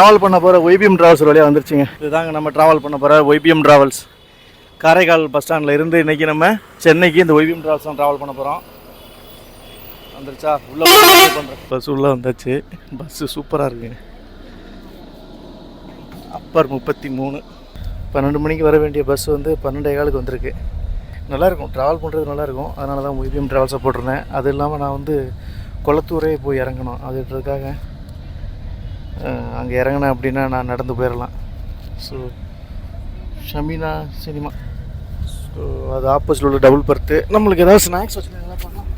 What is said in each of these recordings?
Travel பண்ண போகிற YPM travels வழியாக வந்துருச்சுங்க. இதுதாங்க நம்ம ட்ராவல் பண்ண போகிற ஒய்பிஎம் ட்ராவல்ஸ். காரைக்கால் பஸ் ஸ்டாண்டில் இருந்து இன்றைக்கி நம்ம சென்னைக்கு இந்த ஒய்பிஎம் ட்ராவல்ஸ் தான் ட்ராவல் பண்ண போகிறோம். வந்துருச்சா? உள்ளே பண்ணுறேன். பஸ் உள்ளே வந்தாச்சு. பஸ்ஸு சூப்பராக இருக்குங்க. அப்பர் 33 12 மணிக்கு வர வேண்டிய பஸ் வந்து 12:15 வந்திருக்கு. நல்லாயிருக்கும், ட்ராவல் பண்ணுறது நல்லாயிருக்கும். அதனால தான் ஒய்பிஎம் ட்ராவல்ஸை போட்டிருந்தேன். அது இல்லாமல் நான் வந்து கொளத்தூரே போய் இறங்கணும். அதுன்றதுக்காக அங்கே இறங்கினேன் அப்படின்னா நான் நடந்து போயிடலாம். ஸோ ஷமீனா சினிமா, ஸோ அது ஆப்போசிட்டில் உள்ள டபுள் பர்த்து. நம்மளுக்கு ஏதாவது ஸ்நாக்ஸ் வச்சுருந்தா என்ன பண்ணலாம்?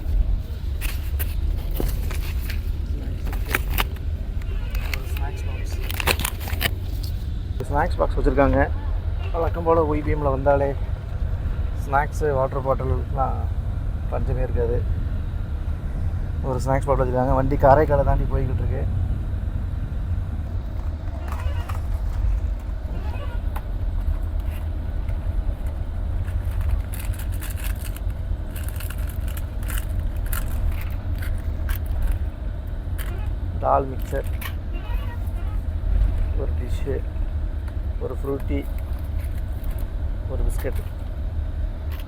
ஸ்நாக்ஸ் பாக்ஸ் வச்சுருக்காங்க. வழக்கம் போல் ஒய்பிஎம்மில் வந்தாலே ஸ்நாக்ஸு, வாட்டர் பாட்டில்லாம் பஞ்சமே இருக்காது. ஒரு ஸ்நாக்ஸ் பாட்டில் வச்சுருக்காங்க. வண்டி காரைக்காலை தாண்டி போய்கிட்டு இருக்கு. தால் மிக்சர், ஒரு டிஷ்ஷு, ஒரு ஃப்ரூட்டி, ஒரு பிஸ்கட்டு.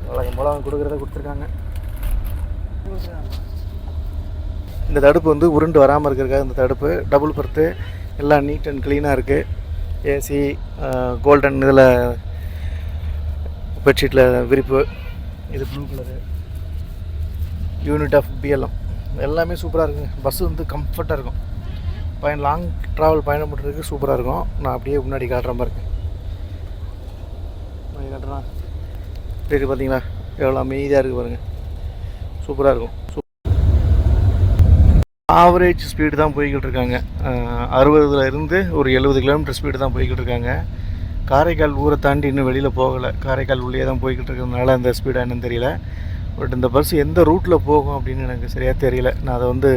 வழக்கம் போல் அவங்க கொடுக்குறத கொடுத்துருக்காங்க. இந்த தடுப்பு வந்து உருண்டு வராமல் இருக்கிறதுக்காக இந்த தடுப்பு. டபுள் பர்த்து, எல்லாம் நீட் அண்ட் க்ளீனாக இருக்குது. ஏசி, கோல்டன் இதில் பெட்ஷீட்டில் விரிப்பு. இது blue colour. Unit of PLM. எல்லாமே சூப்பராக இருக்குங்க. பஸ்ஸு வந்து கம்ஃபர்ட்டாக இருக்கும். லாங் ட்ராவல் பயணம் பண்ணுறதுக்கு சூப்பராக இருக்கும். நான் அப்படியே முன்னாடி காட்டுற மாதிரி இருக்கேன். முன்னாடி காட்டுறேன். சரி, பார்த்தீங்களா எவ்வளோ அமைதியாக இருக்குது பாருங்கள். சூப்பராக இருக்கும். ஆவரேஜ் ஸ்பீடு தான் போய்கிட்டு இருக்காங்க. 60 இருந்து ஒரு 70 கிலோமீட்டர் ஸ்பீடு தான் போய்கிட்டு இருக்காங்க. காரைக்கால் ஊரை தாண்டி இன்னும் வெளியில் போகலை. காரைக்கால் உள்ளே தான் போய்கிட்டு இருக்கிறதுனால அந்த ஸ்பீடாக என்னன்னு தெரியல. பட் இந்த பஸ் எந்த ரூட்டில் போகும் அப்படின்னு எனக்கு சரியாக தெரியல. நான் அதை வந்து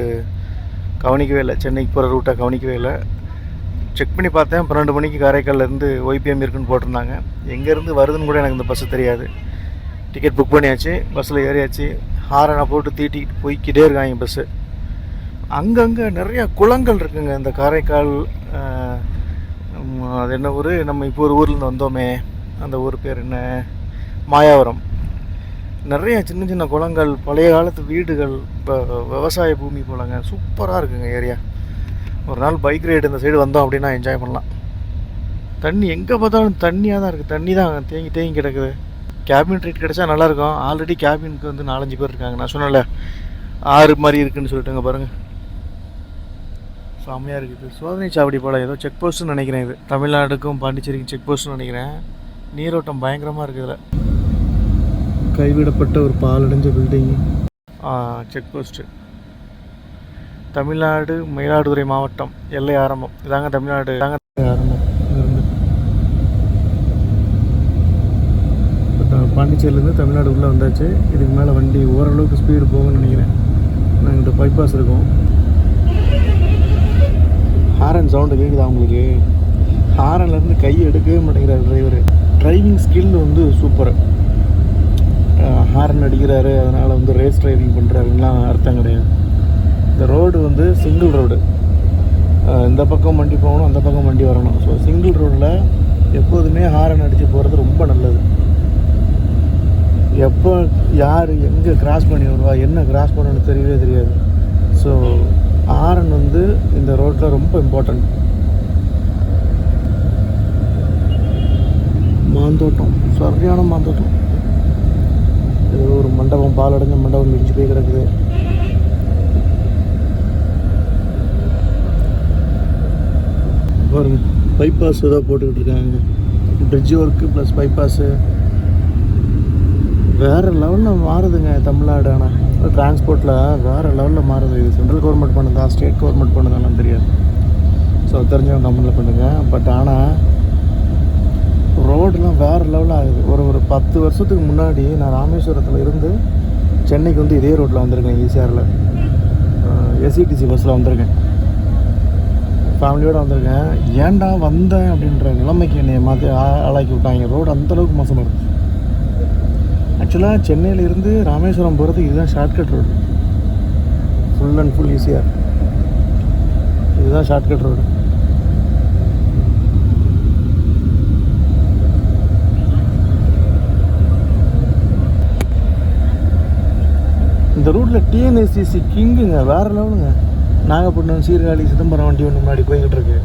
கவனிக்கவே இல்லை. சென்னைக்கு போகிற ரூட்டை கவனிக்கவே இல்லை. செக் பண்ணி பார்த்தேன். 12 மணிக்கு காரைக்கால்லேருந்து ஒய்பிஎம் இருக்குன்னு போட்டிருந்தாங்க. எங்கேருந்து வருதுன்னு கூட எனக்கு இந்த பஸ்ஸு தெரியாது. டிக்கெட் புக் பண்ணியாச்சு, பஸ்ஸில் ஏறியாச்சு. ஹாரனை போட்டு தீட்டிக்கிட்டு போய்கிட்டே இருக்காங்க பஸ்ஸு. அங்கங்கே நிறையா குளங்கள் இருக்குங்க இந்த காரைக்கால். அது என்ன ஊர்? நம்ம இப்போ ஒரு ஊர்லேருந்து வந்தோமே, அந்த ஊர் பேர் என்ன? மாயாவரம். நிறைய சின்ன சின்ன குளங்கள், பழைய காலத்து வீடுகள், இப்போ விவசாய பூமி போலங்க. சூப்பராக இருக்குங்க ஏரியா. ஒரு நாள் பைக் ரைடு இந்த சைடு வந்தோம் அப்படின்னா என்ஜாய் பண்ணலாம். தண்ணி எங்கே பார்த்தாலும் தண்ணியாக தான் இருக்குது. தண்ணி தான் தேங்கி தேங்கி கிடக்குது. கேபின் ரைட் கிடச்சா நல்லாயிருக்கும். ஆல்ரெடி கேபினுக்கு வந்து 4-5 பேர் இருக்காங்க. நான் சொன்னல ஆறு மாதிரி இருக்குதுன்னு சொல்லிட்டுங்க பாருங்கள். செம்மையாக இருக்குது. சோதனை சாவடி போல் ஏதோ செக் போஸ்ட்டுன்னு நினைக்கிறேன். இது தமிழ்நாடுக்கும் பாண்டிச்சேரிக்கும் செக் போஸ்ட்டுன்னு நினைக்கிறேன். நீரோட்டம் பயங்கரமாக இருக்குது இதில். கைவிடப்பட்ட ஒரு பாலடைஞ்ச building. Check post. Tamil Nadu Mayiladuthurai மாவட்டம் எல்லை ஆரம்பம். இதாங்க தமிழ்நாடு ஆரம்பம். பாண்டிச்சேரியிலேருந்து தமிழ்நாடு உள்ளே வந்தாச்சு. இதுக்கு மேலே வண்டி ஓரளவுக்கு ஸ்பீடு போகும்னு நினைக்கிறேன். நாங்கிட்ட பைபாஸ் இருக்கும். ஹாரன் சவுண்டு கேட்குதா உங்களுக்கு? ஹாரன்லேருந்து கை எடுக்கவே மாட்டேங்கிறார் டிரைவர். டிரைவிங் ஸ்கில் வந்து சூப்பர். ஹாரன் அடிக்கிறாரு, அதனால் வந்து ரேஸ் டிரைவிங் பண்ணுறாருலாம் அர்த்தம் கிடையாது. இந்த ரோடு வந்து சிங்கிள் ரோடு. இந்த பக்கம் வண்டி போகணும், அந்த பக்கம் வண்டி வரணும். ஸோ சிங்கிள் ரோடில் எப்போதுமே ஹாரன் அடித்து போகிறது ரொம்ப நல்லது. எப்போ யார் எங்கே கிராஸ் பண்ணி வருவா, என்ன கிராஸ் பண்ணணும்னு தெரியவே தெரியாது. ஸோ ஹாரன் வந்து இந்த ரோட்டில் ரொம்ப இம்பார்ட்டண்ட். மாந்தோட்டம், சரியான மாந்தோட்டம். இது ஒரு மண்டபம், பாலடைஞ்ச மண்டபம் இடிச்சு போய் கிடக்குது. பாருங்க, பைபாஸ் ஏதோ போட்டுக்கிட்டு இருக்காங்க. Bridge work plus bypass. வேறு லெவலில் மாறுதுங்க தமிழ்நாடு. ஆனால் டிரான்ஸ்போர்ட்டில் வேறு லெவலில் மாறுது. இது சென்ட்ரல் கவர்மெண்ட் பண்ணுதா, ஸ்டேட் கவர்மெண்ட் பண்ணுதாலாம் தெரியாது. ஸோ தெரிஞ்சவங்க கமெண்டில் பண்ணுங்கள். பட் ஆனால் ரோடுலாம் வேறு லெவலில் ஆகுது. ஒரு 10 வருஷத்துக்கு முன்னாடி நான் ராமேஸ்வரத்தில் இருந்து சென்னைக்கு வந்து இதே ரோட்டில் வந்திருக்கேன். ஈசிஆரில் எஸ்இடிசி பஸ்ஸில் வந்திருக்கேன். ஃபேமிலியோடு வந்திருக்கேன். ஏன்டா வந்தேன் அப்படின்ற நிலைமைக்கு என்னை மாற்றி ஆளாக்கி விட்டாங்க. ரோடு அந்தளவுக்கு மோசமாக இருந்துச்சு. ஆக்சுவலாக சென்னையிலேருந்து ராமேஸ்வரம் போகிறதுக்கு இதுதான் shortcut road. Full and full ஈஸியாக. இதுதான் ஷார்ட்கட் ரோடு. இந்த ரூட்டில் டிஎன்எஸ்சிசி கிங்குங்க, வேறு லெவலுங்க. நாகப்பட்டினம் சீர்காழி சிதம்பரம் வண்டி ஒன்று முன்னாடி போய்கிட்டு இருக்கு.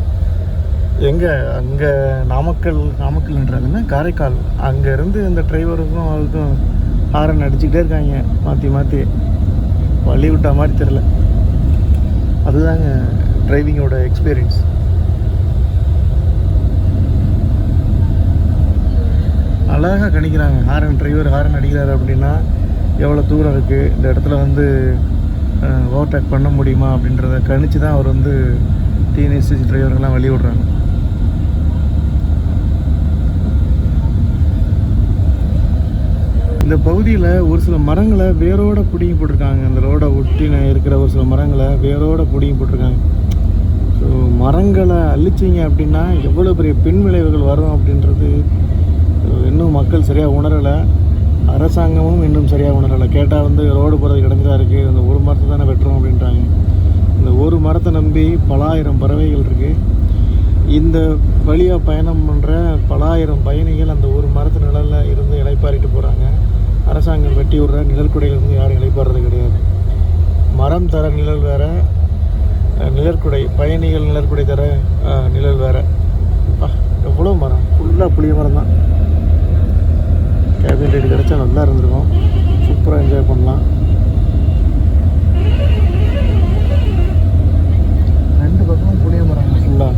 எங்கே அங்கே நாமக்கல்ன்றாங்கன்னா காரைக்கால், அங்கேருந்து இந்த டிரைவருக்கும் அதுக்கும் ஹாரன் அடிச்சுக்கிட்டே இருக்காங்க மாற்றி மாற்றி. வழி விட்டா மாதிரி தெரில. அதுதாங்க டிரைவிங்கோட எக்ஸ்பீரியன்ஸ். அழகாக கணிக்கிறாங்க. டிரைவர் ஹாரன் அடிக்கிறாரு அப்படின்னா எவ்வளோ தூரம் இருக்குது, இந்த இடத்துல வந்து ஓவர்டேக் பண்ண முடியுமா அப்படின்றத கணிச்சு தான் அவர் வந்து டிஎன்எஸ்சி டிரைவர்கள்லாம் வழி விடுறாங்க. இந்த பகுதியில் ஒரு சில மரங்களை வேரோட பிடிங்கி போட்டிருக்காங்க. அந்த ரோடை ஒட்டின இருக்கிற ஒரு சில மரங்களை வேரோட பிடிங்கி போட்டிருக்காங்க. ஸோ மரங்களை அழிச்சிங்க அப்படின்னா எவ்வளோ பெரிய பின் விளைவுகள் வரும் அப்படின்றது இன்னும் மக்கள் சரியாக உணரலை. அரசாங்கமும் இன்னும் சரியாக உணரலை. கேட்டால் வந்து ரோடு போகிறது கிடஞ்சிதான் இருக்குது, அந்த ஒரு மரத்தை தானே வெட்டுறோம் அப்படின்றாங்க. இந்த ஒரு மரத்தை நம்பி பலாயிரம் பறவைகள் இருக்குது. இந்த வழியாக பயணம் பண்ணுற பலாயிரம் பயணிகள் அந்த ஒரு மரத்து நிழலில் இருந்து இளைப்பாறிட்டு போகிறாங்க. அரசாங்கம் வெட்டி விடுற நிழற்குடையிலேருந்து யாரும் இளைப்பாடுறது கிடையாது. மரம் தர நிழல் வேறு, நிழற்குடை பயணிகள் நிழற்குடை தர நிழல் வேறு. எவ்வளோ மரம், ஃபுல்லாக புளிய மரம் தான். கேபின் ரைடு கிடச்சா நல்லா இருந்திருக்கும், சூப்பராக என்ஜாய் பண்ணலாம். ரெண்டு பக்கமும் புளிய மரம் ஃபுல்லாக.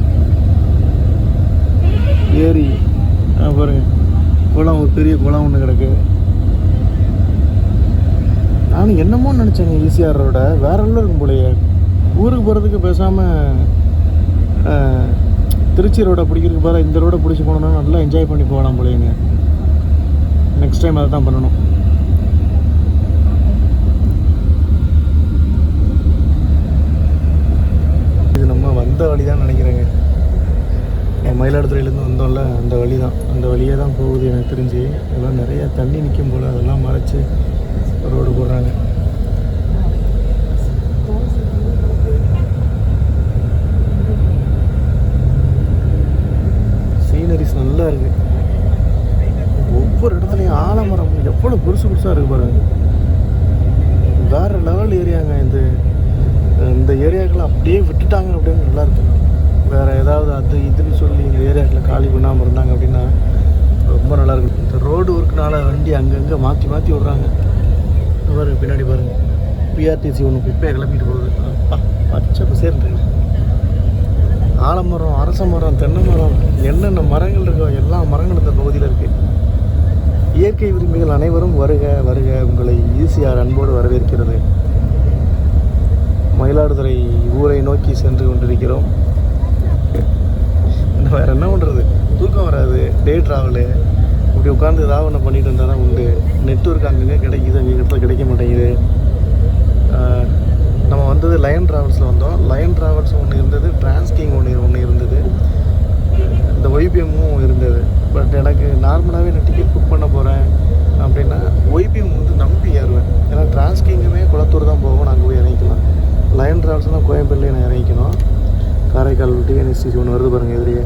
ஏரி பாருங்க, குளம், ஒரு பெரிய குளம் ஒன்று கிடக்கு. நானும் என்னமோ நினச்சேங்க ஈசிஆர் ரோட வேற எல்லாம் இருக்கும் போலையே. ஊருக்கு போகிறதுக்கு பேசாமல் திருச்சி ரோடை பிடிக்கிறதுக்கு பதிலாக இந்த ரோடை பிடிச்சி போனோம்னா நல்லா என்ஜாய் பண்ணி போகலாம் போலையேங்க. நெக்ஸ்ட் டைம் அதை தான் பண்ணணும். இது நம்ம வந்த வழி தான் நினைக்கிறேங்க. மயிலாடுதுறையிலேருந்து வந்தோம்ல, அந்த வழி தான், அந்த வழியே தான் போகுது எனக்கு தெரிஞ்சு. இதெல்லாம் நிறைய தண்ணி நிற்கும் போல் அதெல்லாம் மறைச்சி ரோடு போடுறாங்க. சீனரிஸ் நல்லா இருக்குது. ஒவ்வொரு இடத்துலையும் ஆலமரம் எவ்வளோ பெருசு பெருசாக இருக்குது பாருங்க. வேறு லெவல் ஏரியாங்க இது. இந்த ஏரியாக்களை அப்படியே விட்டுட்டாங்க அப்படின்னு நல்லாயிருக்கு. வேறு ஏதாவது அது இதுன்னு சொல்லி இந்த ஏரியாக்களை காலி பண்ணாமல் இருந்தாங்க அப்படின்னா ரொம்ப நல்லாயிருக்கும். இந்த ரோடு ஒர்க்குனால வண்டி அங்கங்கே மாற்றி மாற்றி விட்றாங்க. பாருங்க பின்னாடி பாருங்கள், பிஆர்டிசி ஒன்று குப்பையை கிளப்பிட்டு போகுது. பச்சை பசேர்ந்து ஆலமரம், அரச மரம், தென்னை மரம், என்னென்ன மரங்கள் இருக்கோ எல்லா மரங்களும் இந்த பகுதியில் இருக்குது. இயற்கை விரும்பிகள் அனைவரும் வருக வருக, உங்களை ஈசிஆர் அன்போடு வரவேற்கிறது. மயிலாடுதுறை ஊரை நோக்கி சென்று கொண்டிருக்கிறோம். வேறு என்ன பண்ணுறது, தூக்கம் வராது, டே ட்ராவலு. இப்படி உட்காந்து ஏதாவது ஒன்று பண்ணிட்டு இருந்தால் தான் உண்டு. நெட்வொர்க் அங்கங்கே கிடைக்கிது, அங்கே இடத்துல கிடைக்க மாட்டேங்குது. நம்ம வந்தது லயன் ட்ராவல்ஸில் வந்தோம். லயன் ட்ராவல்ஸ் ஒன்று இருந்தது, டிரான்ஸ்கிங் ஒன்று இருந்தது, இந்த ஒய்பிஎம்மும் இருந்தது. பட் எனக்கு நார்மலாகவே நான் டிக்கெட் புக் பண்ண போகிறேன் அப்படின்னா ஒய்பிஎம் வந்து நம்பி ஏறுவேன். ஏன்னா டிரான்ஸ்கிங்குமே குளத்தூர் தான் போவோம், நாங்கள் போய் இறங்கிக்கலாம். லயன் ட்ராவல்ஸ்லாம் கோயம்பேடுலேயே நான் இறங்கிக்கணும். காரைக்கால் டிஎன்எஸ்சி ஒன்று வருது பாருங்கள் எதிரியே.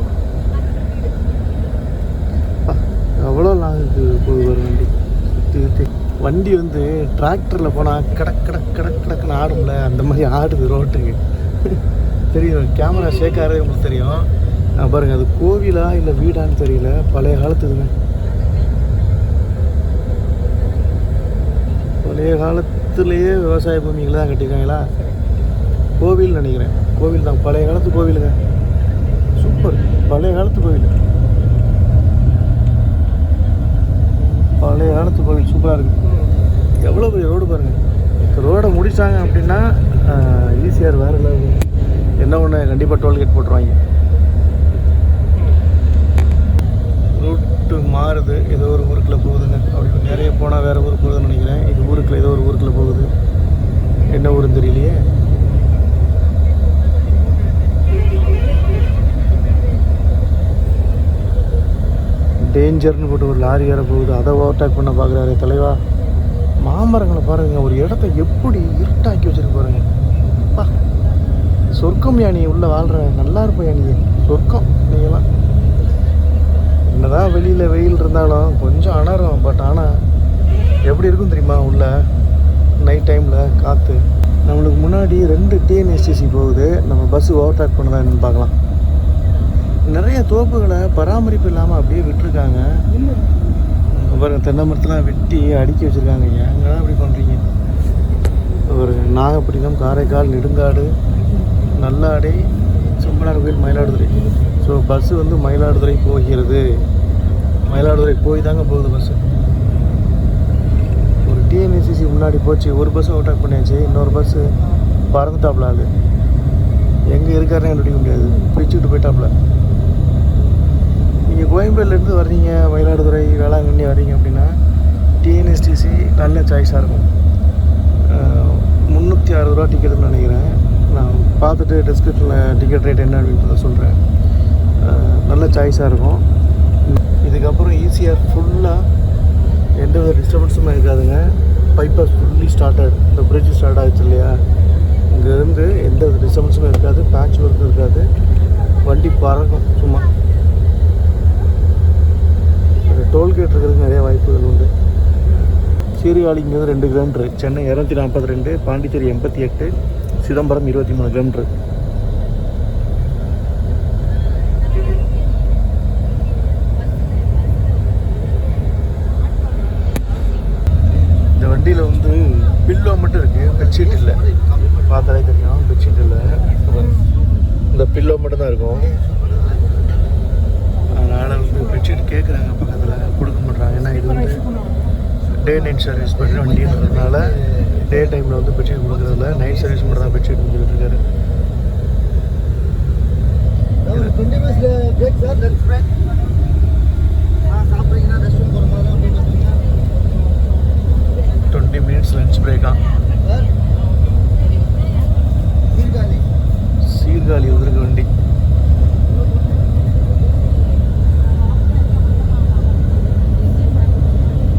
அவ்வளோ லாங்குக்கு போகுது வரும் வண்டி. சுற்றி வண்டி வந்து டிராக்டரில் போனால் கடக்குன்னு ஆடும்ல, அந்த மாதிரி ஆடுது ரோட்டுக்கு. தெரியும், கேமரா ஷேக் ஆகிறதே உங்களுக்கு தெரியும். பாருங்கள், அது கோவிலா இல்லை வீடான்னு தெரியல, பழைய காலத்துதுங்க. பழைய காலத்துலேயே விவசாய பூமிகளை தான் கட்டியிருக்காங்களா? கோவில் நினைக்கிறேன், கோவில் தான், பழைய காலத்து கோவிலுங்க. சூப்பர், பழைய காலத்து கோவில், பழைய காலத்து கோவில் சூப்பராக இருக்குது. எவ்வளோ பெரிய ரோடு பாருங்கள். ரோடை முடிச்சாங்க அப்படின்னா ஈசிஆர் வேறு இல்லை. என்ன ஒன்று, கண்டிப்பாக டோல்கேட் போட்டுருவாங்க. ரூட்டு மாறுது, ஏதோ ஒரு ஊருக்குள்ளே போகுதுங்க. அப்படி நிறைய போனால் வேறு ஊருக்கு போகுதுன்னு நினைக்கிறேன். இது ஊருக்குள்ள ஏதோ ஒரு ஊருக்குள்ளே போகுது, என்ன ஊருன்னு தெரியலையே. டேஞ்சர்னு போட்டு ஒரு லாரி வேற போகுது, அதை ஓவர்டேக் பண்ண பார்க்குறாரு தலைவா. மாமரங்களை பாருங்க, ஒரு இடத்த எப்படி இருட்டாக்கி வச்சுருக்கு பாருங்க. பா, சொர்க்கம் யானி உள்ள வாழ்கிற, நல்லா இருப்போம் யானி, சொர்க்கம் நீங்களாம். என்னதான் வெளியில் வெயில் இருந்தாலும் கொஞ்சம் அணரும், பட் ஆனால் எப்படி இருக்கும் தெரியுமா உள்ள? நைட் டைமில் காற்று. நம்மளுக்கு முன்னாடி 2 டிஎன்எஸ்டிசி போகுது. நம்ம பஸ்ஸு ஓவர்டேக் பண்ணதான் என்னன்னு பார்க்கலாம். நிறைய தோப்புகளை பராமரிப்பு இல்லாமல் அப்படியே விட்டுருக்காங்க. பாருங்கள், தென்னை மரத்தெலாம் வெட்டி அடுக்கி வச்சுருக்காங்க. ஏங்கதான் அப்படி பண்ணுறீங்க? ஒரு நாகப்பட்டினம், காரைக்கால், நெடுங்காடு, நல்லாடை, செம்பனார் கோயில், மயிலாடுதுறை. ஸோ பஸ்ஸு வந்து மயிலாடுதுறை போகிறது. மயிலாடுதுறை போய் தாங்க போகுது பஸ்ஸு. ஒரு டிஎன்எஸ்சிசி முன்னாடி போச்சு, ஒரு பஸ்ஸு ஓவர்டேக் பண்ணியாச்சு. இன்னொரு பஸ்ஸு பறந்துட்டாப்புல. ஆள் எங்கே இருக்காருன்னு கண்டுபிடிக்க முடியாது, பிடிச்சிக்கிட்டு போயிட்டாப்புல. நீங்கள் கோயம்பேடுலேருந்து வர்றீங்க, மயிலாடுதுறை, வேளாங்கண்ணி வர்றீங்க அப்படின்னா டிஎன்எஸ்டிசி நல்ல சாய்ஸாக இருக்கும். 360 ரூபா டிக்கெட்டுன்னு நினைக்கிறேன். நான் பார்த்துட்டு டிஸ்கிரிப்ஷனில் டிக்கெட் ரேட் என்ன அப்படின்னு சொல்கிறேன். நல்ல சாய்ஸாக இருக்கும். இதுக்கப்புறம் ஈஸியாக ஃபுல்லாக எந்த வித டிஸ்டர்பன்ஸுமே இருக்காதுங்க. பைபாஸ் ஃபுல்லி ஸ்டார்ட் இந்த பிரிட்ஜ் ஸ்டார்ட் ஆகிடுச்சு இல்லையா, இங்கேருந்து எந்த வித டிஸ்டர்பன்ஸுமே இருக்காது, பேட்ச் ஒர்க் இருக்காது, வண்டி பறக்கும். சும்மா டோல்கேட் இருக்கிறதுக்கு நிறைய வாய்ப்புகள் உண்டு. சீர்காழி இங்கேருந்து 2 கிலோமீட்ரு, சென்னை 242, பாண்டிச்சேரி 88, சிதம்பரம் 23 கிலோமீட்ரு. இந்த வண்டியில் வந்து பில்லோ மட்டும் இருக்குது, பெட்ஷீட் இல்லை. பார்த்தாலே தெரியும், பெட்ஷீட் இல்லை. இந்த பில்லோ மட்டும் தான் இருக்கும். அதனால் வந்து பெட்ஷீட் கேட்குறாங்க, பக்கத்தில் கொடுக்க மாட்றாங்க. ஏன்னா இது வந்து டே நைட் சர்வீஸ் பண்ணுற வண்டின்றதுனால டே டைமில் வந்து பெட்ஷீட் கொடுக்குறதில்ல, நைட் சர்வீஸ் மட்டும் தான் பெட்ஷீட் கொடுத்துட்டு இருக்காரு. 20 minutes லஞ்ச் பிரேக்கா. சீர்காழி வந்திருக்க வண்டி.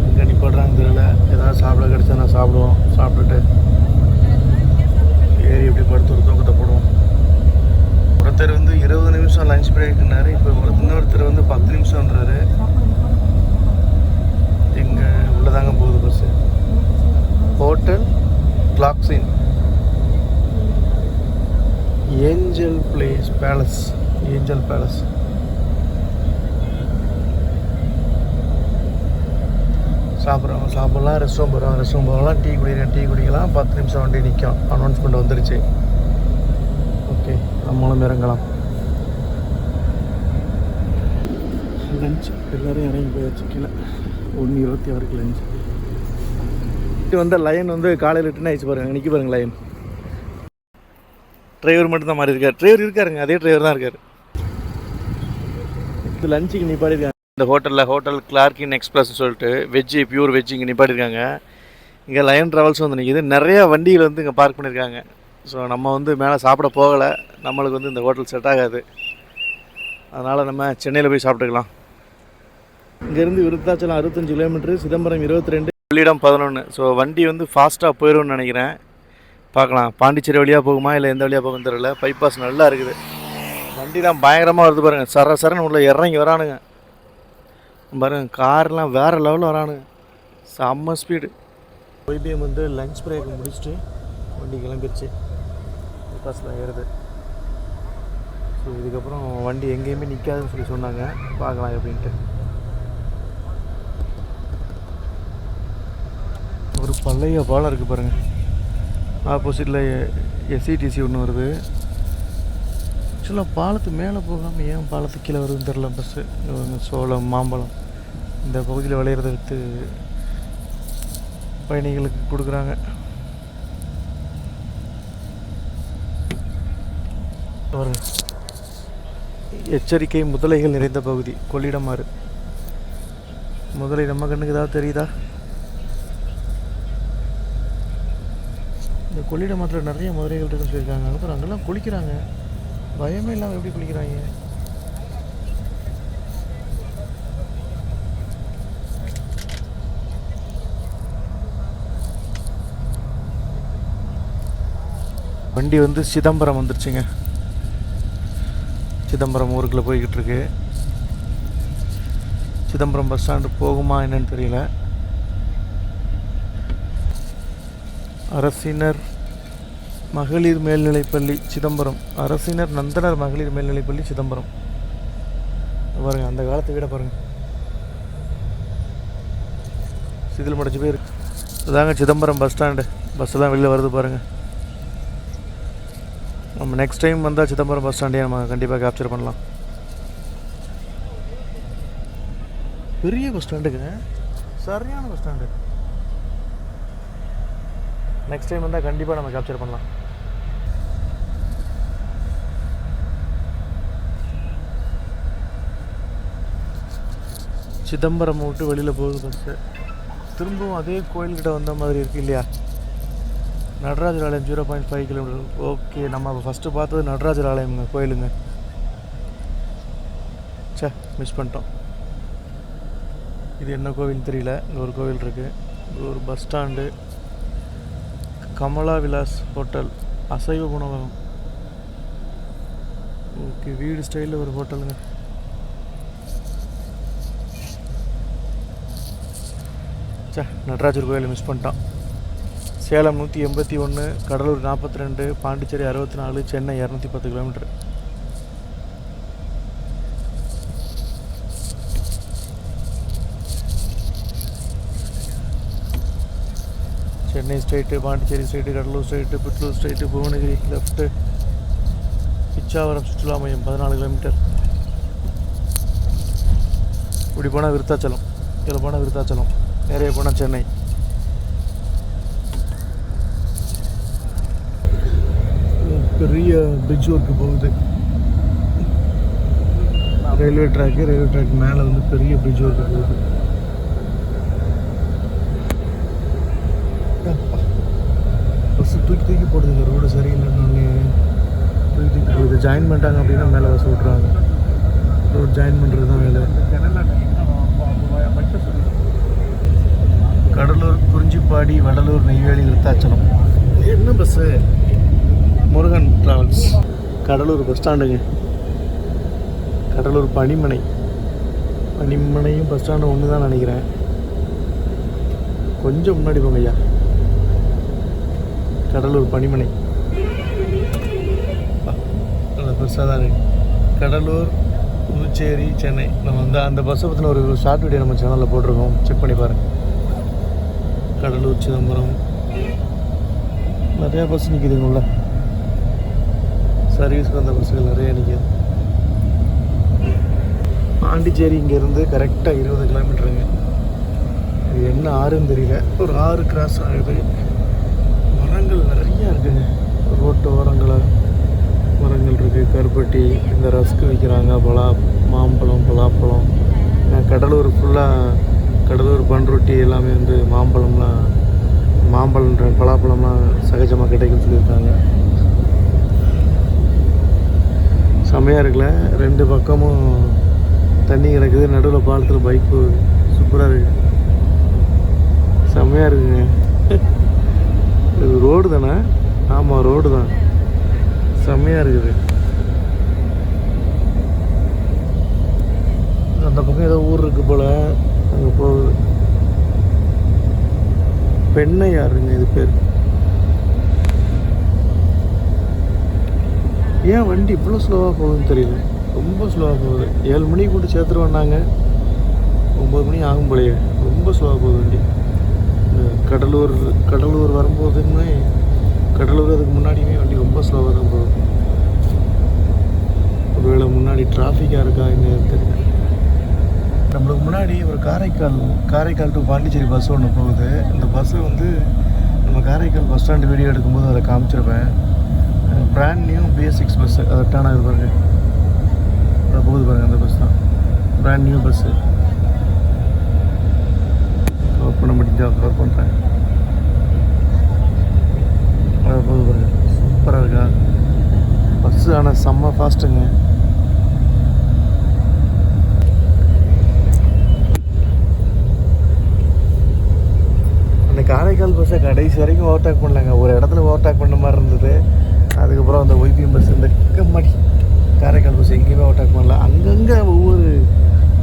இங்கே நிப்பாடுறாங்க தெரியல. ஏதாவது சாப்பிட கிடச்சா நான் சாப்பிடுவோம். சாப்பிட்டுட்டு ஏறி எப்படி படுத்து ஒரு தூக்கத்தை போடுவோம். ஒருத்தர் வந்து 20 நிமிஷம் லஞ்ச் பிரேக்குன்னாரு. இப்போ இன்னொருத்தர் வந்து 10 நிமிஷம்ன்றாரு. எங்கே உள்ளதாங்க போகுது bus. Hotel Clarks Inn, Angel Palace. சாப்பிட்லாம், ரெஸ்ட் ரூம் போகலாம், டீ குடிக்கலாம். 10 நிமிஷம் வண்டி நிற்கும். அனௌன்ஸ்மெண்ட் வந்துருச்சு. ஓகே, நம்மளும் இறங்கலாம். லஞ்ச் எல்லோரும் இறங்கி போயாச்சு கீழே. 1:26 லஞ்ச். இது வந்து லைன் வந்து காலையில் ரிட்டன் ஆயிடுச்சு பாருங்கள். நிற்க பாருங்கள் லைன். டிரைவர் மட்டும் தான் மாறி இருக்கார். டிரைவர் இருக்காருங்க, அதே டிரைவர் தான் இருக்கார். இது லஞ்சுக்கு நிப்பாடிருக்காங்க இந்த ஹோட்டல் கிளார்க்கின் எக்ஸ்பிரஸ்ன்னு சொல்லிட்டு பியூர் வெஜ்ஜு இங்கே நிப்பாட்டிருக்காங்க. இங்கே லயன் ட்ராவல்ஸ் வந்து நிற்கிது. நிறையா வண்டிகள் வந்து இங்கே பார்க் பண்ணியிருக்காங்க. ஸோ நம்ம வந்து மேலே சாப்பிட போகலை. நம்மளுக்கு வந்து இந்த ஹோட்டல் செட் ஆகாது. அதனால் நம்ம சென்னையில் போய் சாப்பிட்டுக்கலாம். இங்கேருந்து விருத்தாச்சலம் 65 கிலோமீட்ரு, சிதம்பரம் 22, கொள்ளிடம் 11. ஸோ வண்டி வந்து ஃபாஸ்ட்டாக போயிடும்னு நினைக்கிறேன். பார்க்கலாம், பாண்டிச்சேரி வழியாக போகுமா இல்லை எந்த வழியாக போகும்னு தெரியல. பைபாஸ் நல்லா இருக்குது. வண்டி தான் பயங்கரமாக வருது பாருங்கள். சரன்னு உள்ள இறங்கி வரானுங்க பாருங்கள். கார்லாம் வேறு லெவலில் வரானுங்க, செம்ம ஸ்பீடு. ஒய்பிஎம் வந்து லஞ்ச் பிரேக் முடிச்சுட்டு வண்டி கிளம்பிடுச்சு. பைபாஸில் ஏறுது. ஸோ இதுக்கப்புறம் வண்டி எங்கேயுமே நிற்காதுன்னு சொல்லி சொன்னாங்க. பார்க்கலாம் எப்படின்ட்டு. ஒரு பழைய பாலம் இருக்குது பாருங்கள். ஆப்போசிட்டில் எஸ்சிடிசி ஒன்று வருது. ஆக்சுவலாக பாலத்து மேலே போகாமல் ஏன் பாலத்துக்கு கீழே வருதுன்னு தெரில பஸ்ஸு. சோளம், மாம்பழம் இந்த பகுதியில் விளையிறத எடுத்து பயணிகளுக்கு கொடுக்குறாங்க. ஒரு எச்சரிக்கை, முதலைகள் நிறைந்த பகுதி கொள்ளிடமாறு. முதலை நம்ம கண்ணுக்கு ஏதாவது தெரியுதா? இந்த கொள்ளிடம் மாத்திர நிறைய முதலைகள் இருக்குன்னு சொல்லியிருக்காங்க. அப்புறம் அங்கெல்லாம் குளிக்கிறாங்க, பயமே இல்லாமல் எப்படி குளிக்கிறாங்க? வண்டி வந்து சிதம்பரம் வந்துருச்சுங்க. சிதம்பரம் ஊருக்குள்ளே போய்கிட்டு இருக்கு. சிதம்பரம் பஸ் ஸ்டாண்டு போகுமா என்னன்னு தெரியல. அரசினர் மகளிர் மேல்நிலைப்பள்ளி சிதம்பரம். அரசினர் நந்தனர் மகளிர் மேல்நிலைப்பள்ளி சிதம்பரம். பாருங்கள், அந்த காலத்து வீடை பாருங்கள், சிதில் முடிச்சு போயிருக்கு. இதாங்க சிதம்பரம் பஸ் ஸ்டாண்டு. பஸ்ஸெல்லாம் வெளியில் வருது பாருங்கள். நம்ம நெக்ஸ்ட் டைம் வந்தால் சிதம்பரம் பஸ் ஸ்டாண்டே நம்ம கண்டிப்பாக கேப்சர் பண்ணலாம். பெரிய பஸ் ஸ்டாண்டுங்க, சரியான பஸ் ஸ்டாண்டு. நெக்ஸ்ட் டைம் வந்தால் கண்டிப்பாக நம்ம கேப்சர் பண்ணலாம். சிதம்பரம் விட்டு வெளியில் போகுது பஸ்ஸு. திரும்பவும் அதே கோயில்கிட்ட வந்த மாதிரி இருக்குது இல்லையா? நடராஜர் ஆலயம் 0.5 கிலோமீட்டர். ஓகே, நம்ம ஃபஸ்ட்டு பார்த்தது நடராஜர் ஆலயம்ங்க, கோயிலுங்க. மிஸ் பண்ணிட்டோம். இது என்ன கோவில் தெரியல. இங்கே ஒரு கோவில் இருக்குது. ஒரு bus stand. Kamala Vilas hotel, அசைவ உணவகம். ஓகே, வீடு ஸ்டைலில் ஒரு ஹோட்டலுங்க. நடராஜர் கோயிலை மிஸ் பண்ணிட்டோம். Salem 181, Cuddalore 42, Pondicherry 64, Chennai 210 kilometre. Chennai straight, Pondicherry straight, Cuddalore straight, Puthur straight, Bhuvanagiri left, Pichavaram சுற்றுலா மையம் 14 கிலோமீட்டர். இப்படி போனால் விருத்தாச்சலம், இதில் போனால் விருத்தாச்சலம், நிறைய போனால் சென்னை. பெரிய பிரிட்ஜ் ஒர்க்கு போகுது. ரயில்வே ட்ராக் மேலே வந்து பெரிய பிரிட்ஜ் ஒர்க்கு போகுது. பஸ்ஸு தூக்கி போடுதுங்க. ரோடு சரியில்லைன்னு தூக்கி போகுது. ஜாயின் பண்ணிட்டாங்க அப்படின்னா மேலே பஸ் விட்றாங்க. ரோடு ஜாயின் பண்ணுறது தான் வேலை. கடலூர், குறிஞ்சிப்பாடி, வடலூர், நெய்வேலி, விருத்தாச்சலம். என்ன bus? Murugan travels. Cuddalore bus ஸ்டாண்டுங்க. கடலூர் பனிமனையும் பஸ் ஸ்டாண்டு ஒன்று தான் நினைக்கிறேன். கொஞ்சம் முன்னாடி போங்க ஐயா. கடலூர் பனிமனை பெருசாக தான் இருக்குது. கடலூர், புதுச்சேரி, சென்னை. நம்ம வந்து அந்த பஸ்ஸை பற்றின ஒரு ஷார்ட் வீடியோ நம்ம சேனலில் போட்டிருக்கோம், செக் பண்ணி பாருங்கள். கடலூர், சிதம்பரம் நிறையா பஸ் நிற்கிதுங்கள. சர்வீஸ்க்கு வந்த பஸ்ஸுகள் நிறைய நிற்கிது. பாண்டிச்சேரி இங்கேருந்து கரெக்டாக 20 கிலோமீட்டருங்க. இது என்ன ஆறுன்னு தெரியல. ஒரு ஆறு கிராஸ் ஆகுது. மரங்கள் நிறையா இருக்குங்க. ரோட்டு ஓரங்களில் மரங்கள் இருக்குது. கருப்பட்டி, இந்த ரஸ்க்கு விற்கிறாங்க. மாம்பழம், பலாப்பழம். கடலூர் ஃபுல்லாக கடலூர் பன்ருட்டி எல்லாமே வந்து மாம்பழம்ன்ற பலாப்பழம்லாம் சகஜமாக கிடைக்குன்னு சொல்லியிருக்காங்க. செம்மையாக இருக்குல்ல. 2 பக்கமும் தண்ணி கிடக்குது. நடுவில் பாலத்தில் பைக் போகுது. சூப்பராக இருக்குது. செம்மையாக இருக்குங்க. இது ரோடு தானே? ஆமாம், ரோடு தான். செம்மையாக இருக்குது. அந்த பக்கம் ஏதோ ஊர் இருக்குது போல், அங்கே போகுது. பெண்ணையாருங்க இது பேர். ஏன் வண்டி இவ்வளோ ஸ்லோவாக போகுதுன்னு தெரியல. ரொம்ப ஸ்லோவாக போகுது. 7 மணிக்கு கூட்டு சேர்த்துருவேன்னாங்க. 9 மணி ஆகும் போலையே. ரொம்ப ஸ்லோவாக போகுது வண்டி. கடலூர் வரும்போதுமே, கடலூர் அதுக்கு முன்னாடியுமே வண்டி ரொம்ப ஸ்லோவாக தான் போகுது. ஒருவேளை முன்னாடி டிராஃபிக்காக இருக்கா என்ன தெரியல. நம்மளுக்கு முன்னாடி ஒரு காரைக்கால் டு பாண்டிச்சேரி பஸ் ஒன்று போகுது. இந்த பஸ்ஸு வந்து நம்ம காரைக்கால் பஸ் ஸ்டாண்டு வீடியோ எடுக்கும்போது அதை காமிச்சிருப்பேன். Brand new BS6 bus. அதை ரிட்டர்ன் ஆகுது பாருங்கள். அதை போகுது பாருங்கள். அந்த பஸ் தான் பிராண்ட் நியூ பஸ்ஸு. கவர் பண்ண முடிஞ்சால் கவர் பண்ணுறேன். அதை போகுது பாருங்கள். சூப்பராக இருக்கா பஸ்ஸு. ஆனால் செம்ம ஃபாஸ்ட்டுங்க. அந்த காரைக்கால் பஸ்ஸை கடைசி வரைக்கும் ஓவர்டேக் பண்ணலாங்க. ஒரு இடத்துல ஓவர்டேக் பண்ண மாதிரி இருந்தது. அதுக்கப்புறம் அந்த OPM பஸ், இந்த கம்மாடி காரைக்கால் பஸ் எங்கேயுமே ஓவர்டேக் பண்ணல. அங்கங்கே ஒவ்வொரு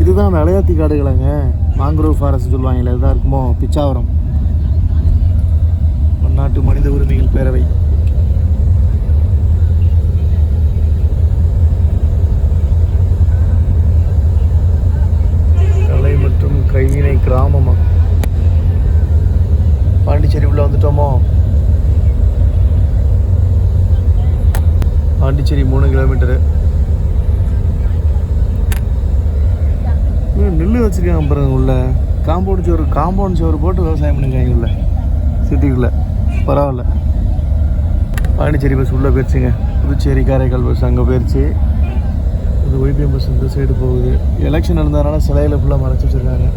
இதுதான் அந்த அலையாத்தி காடுகளாங்க. மாங்க்ரோவ் ஃபாரஸ்ட் சொல்லுவாங்களே, இதுதான் இருக்குமோ. பிச்சாவரம் பன்னாட்டு மனித உரிமைகள் பேரவை. கலை மற்றும் கைவினை கிராமமா? பாண்டிச்சேரி உள்ள வந்துட்டோமோ? பாண்டிச்சேரி 3 கிலோமீட்டரு. நெல் வச்சுருக்காங்க பாருங்க. உள்ள காம்பவுண்ட் சோறு போட்டு விவசாயம் பண்ணிருக்காங்க உள்ள சிட்டிக்குள்ளே. பரவாயில்ல. பாண்டிச்சேரி பஸ் உள்ளே போயிடுச்சுங்க. புதுச்சேரி காரைக்கால் பஸ் அங்கே போயிடுச்சு. இது ஒய்பிஎம் பஸ் இந்த சைடு போகுது. எலெக்ஷன் இருந்ததுனால சிலையில் ஃபுல்லாக மறைச்சி வச்சுருக்காங்க.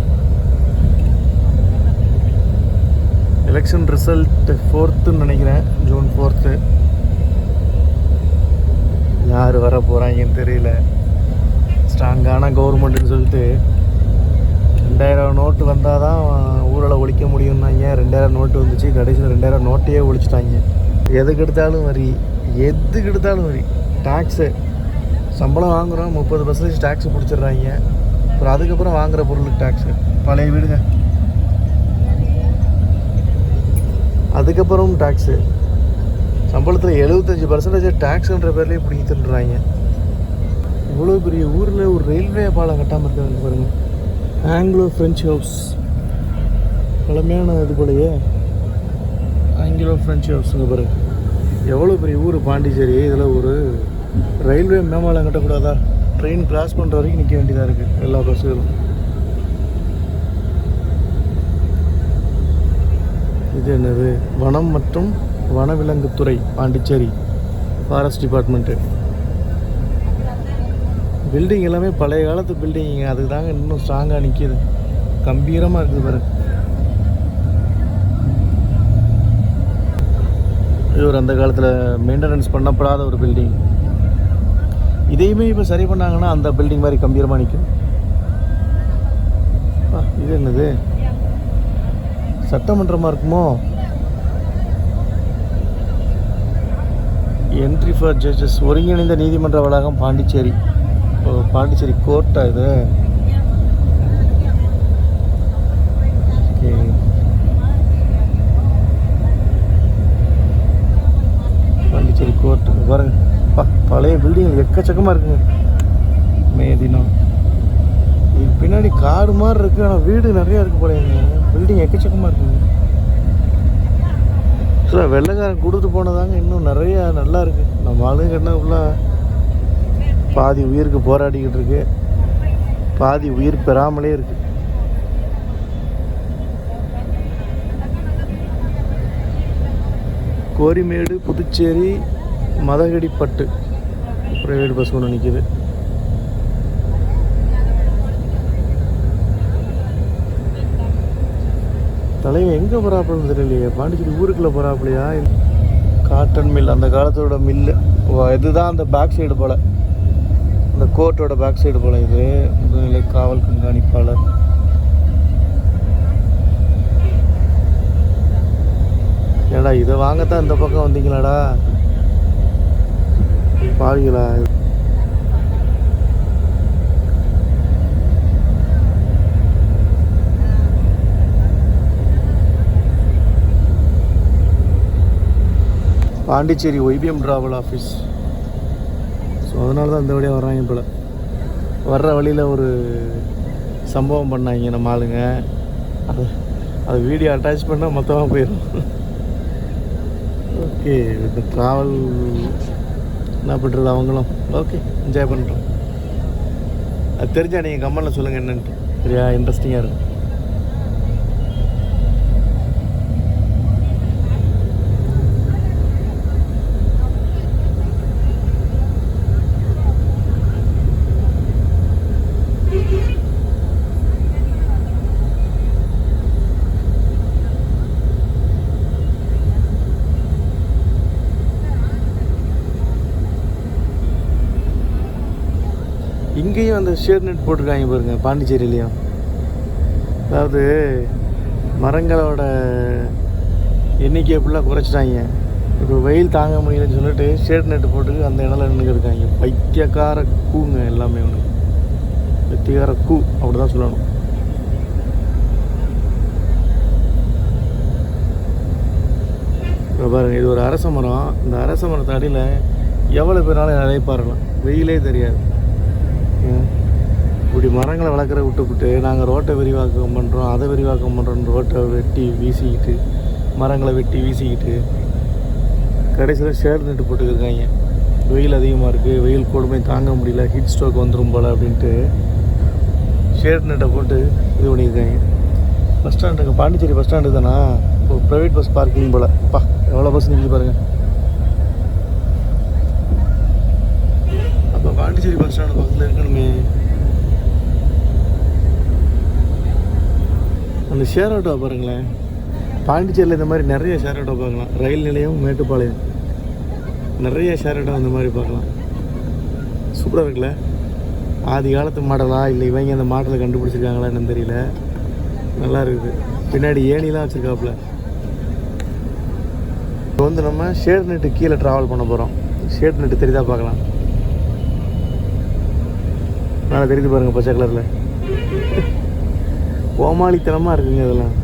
எலெக்ஷன் ரிசல்ட் 4th நினைக்கிறேன், ஜூன் 4. யார் வர போகிறாங்கன்னு தெரியல. ஸ்ட்ராங்கான கவர்மெண்ட்டுன்னு சொல்லிட்டு 2000 நோட்டு வந்தால் தான் ஊரில் ஒழிக்க முடியும்னாங்க. 2000 நோட்டு வந்துச்சு. கடைசியில் 2000 நோட்டையே ஒழிச்சிட்டாங்க. எதுக்கு எடுத்தாலும் வரி, டேக்ஸு. சம்பளம் வாங்குகிறோம், 30% டேக்ஸு பிடிச்சிடுறாங்க. அப்புறம் அதுக்கப்புறம் வாங்குகிற பொருளுக்கு டேக்ஸு. பழைய வீடுங்க, அதுக்கப்புறம் டேக்ஸு. சம்பளத்தில் 75% டேக்ஸுன்ற பேர்லேயே பிடிங்கி தின்னுறாங்க. இவ்வளோ பெரிய ஊரில் ஒரு ரயில்வே பாலம் கட்டாமல் இருக்காங்க பாருங்கள். ஆங்கிலோ ஃப்ரெஞ்ச் ஹவுஸ், பழமையான இது போலையே. ஆங்கிலோ ஃப்ரெஞ்ச் ஹவுஸுங்க பாருங்க. எவ்வளோ பெரிய ஊர் பாண்டிச்சேரி. இதில் ஒரு ரயில்வே மேம்பாலம் கட்டக்கூடாதா? ட்ரெயின் கிராஸ் பண்ணுற வரைக்கும் நிற்க வேண்டியதாக இருக்குது எல்லா பஸ்ஸுகளும். இது என்னது? வனம் மற்றும் வனவிலங்குத்துறை பாண்டிச்சேரி ஃபாரஸ்ட் டிபார்ட்மெண்ட்டு. பில்டிங் எல்லாமே பழைய காலத்து பில்டிங்க. அதுக்கு தாங்க இன்னும் ஸ்ட்ராங்காக நிற்கிது. கம்பீரமாக இருக்குது பாருங்க. இது ஒரு அந்த காலத்தில் மெயின்டெனன்ஸ் பண்ணப்படாத ஒரு பில்டிங். இதையுமே இப்போ சரி பண்ணாங்கன்னா அந்த பில்டிங் மாதிரி கம்பீரமாக நிற்கும். இது என்னது? சட்டமன்றமாக இருக்குமோ? என்ட்ரி ஃபார் ஜட்ஜஸ், ஒருங்கிணைந்த நீதிமன்ற வளாகம் பாண்டிச்சேரி. பாண்டிச்சேரி கோர்ட்டா இது? ஓகே. பாண்டிச்சேரி கோர்ட்டு பாருங்க. பழைய பில்டிங் எக்கச்சக்கமாக இருக்குங்க. மேதினம் இது பின்னாடி காடு மாதிரி இருக்குது. ஆனால் வீடு நிறையா இருக்குது போலங்க. பில்டிங் எக்கச்சக்கமாக இருக்குங்க. ஸோ வெள்ளைக்காரன் கொடுத்துட்டு போனதாங்க இன்னும் நிறையா நல்லா இருக்குது. நம்ம ஆளுங்க என்ன ஃபுல்லாக பாதி உயிருக்கு போராடிக்கிட்டு இருக்கு, பாதி உயிர் பெறாமலே இருக்குது. கோரிமேடு புதுச்சேரி மதகடிப்பட்டு ப்ரைவேட் பஸ் ஒன்று நிற்கிது. தலைவன் எங்கே போகிறாப்புலன்னு தெரியலையே. பாண்டிச்சேரி ஊருக்குள்ளே போகிறாப்புலையா? காட்டன் மில், அந்த காலத்தோட மில்லு. இதுதான் அந்த பேக் சைடு போல், அந்த கோர்ட்டோட பேக் சைடு போல். இது முதுநிலை காவல் கண்காணிப்பாளர். ஏடா இதை வாங்கத்தான் இந்த பக்கம் வந்தீங்களாடா பாவிங்களா? Pondicherry YPM travel office. So அதனால தான் இந்த வழியாக வர்றாங்க போல். வர்ற வழியில் ஒரு சம்பவம் பண்ணாங்க நம்ம ஆளுங்க. அது வீடியோ அட்டாச் பண்ணால் மொத்தமாக போயிடும். ஓகே, இந்த ட்ராவல் என்ன பண்ணுறது அவங்களும். ஓகே, என்ஜாய் பண்ணுறோம். அது தெரிஞ்சால் நீங்கள் கமெண்ட்டில் சொல்லுங்கள் என்னன்ட்டு. சரியா? இன்ட்ரெஸ்டிங்காக இருக்கும். இங்கேயும் அந்த ஷேட் நெட் போட்டிருக்காங்க பாருங்க பாண்டிச்சேரியிலையும். அதாவது மரங்களோட எண்ணிக்கையை ஃபுல்லாக குறைச்சிட்டாங்க. இப்போ வெயில் தாங்க முடியலன்னு சொல்லிட்டு ஷேட் நெட்டு போட்டு அந்த இடத்துல நின்று இருக்காங்க. பைத்தியக்கார கூங்க எல்லாமே. ஒன்று பைத்தியக்கார கூ அப்படி தான் சொல்லணும். இப்போ பாருங்கள், இது ஒரு அரச மரம். இந்த அரச மரத்து அடியில் எவ்வளோ பேராலும் அழைப்பாரலாம், வெயிலே தெரியாது. இப்படி மரங்களை வளர்க்குற விட்டுவிட்டு நாங்கள் ரோட்டை விரிவாக்கம் பண்ணுறோம், அதை விரிவாக்கம் பண்ணுறோன்னு ரோட்டை வெட்டி வீசிக்கிட்டு, மரங்களை வெட்டி வீசிக்கிட்டு கடைசியில் ஷேர் நெட்டு போட்டுக்கிருக்காங்க. வெயில் அதிகமாக இருக்குது, வெயில் கொடுமை தாங்க முடியல, ஹீட் ஸ்ட்ரோக் வந்துடும் போல் அப்படின்ட்டு ஷேர் நெட்டை போட்டு இது பண்ணியிருக்காங்க. பஸ் ஸ்டாண்டுக்கு, பாண்டிச்சேரி பஸ் ஸ்டாண்டு தானா, இப்போ ப்ரைவேட் பஸ் பார்க்கிங் போல். அப்பா எவ்வளோ பஸ் நிற்கிது பாருங்கள். அப்போ பாண்டிச்சேரி பஸ் ஸ்டாண்டு பக்கத்தில் இருக்கணுமே. அந்த ஷேர் ஆட்டோ பாருங்களேன், பாண்டிச்சேரியில் இந்த மாதிரி நிறைய ஷேர் ஆட்டோ பார்க்கலாம். ரயில் நிலையம், மேட்டுப்பாளையம், நிறைய ஷேர் ஆட்டோ அந்த மாதிரி பார்க்கலாம். சூப்பராக இருக்குல்ல. ஆதி காலத்து மாடலா இல்லை இவங்க அந்த மாடலை கண்டுபிடிச்சிருக்காங்களா என்னன்னு தெரியல. நல்லா இருக்குது. பின்னாடி ஏணிலாம் வச்சுருக்காப்புல. இப்போ வந்து நம்ம ஷேர் நெட்டு கீழே ட்ராவல் பண்ண போகிறோம். ஷேர் நெட்டு தெரியுதா பார்க்கலாம். நல்லா தெரியுது பாருங்கள், பச்சை கலரில். கோமாளித்தனமாக இருக்குங்க இதெல்லாம்.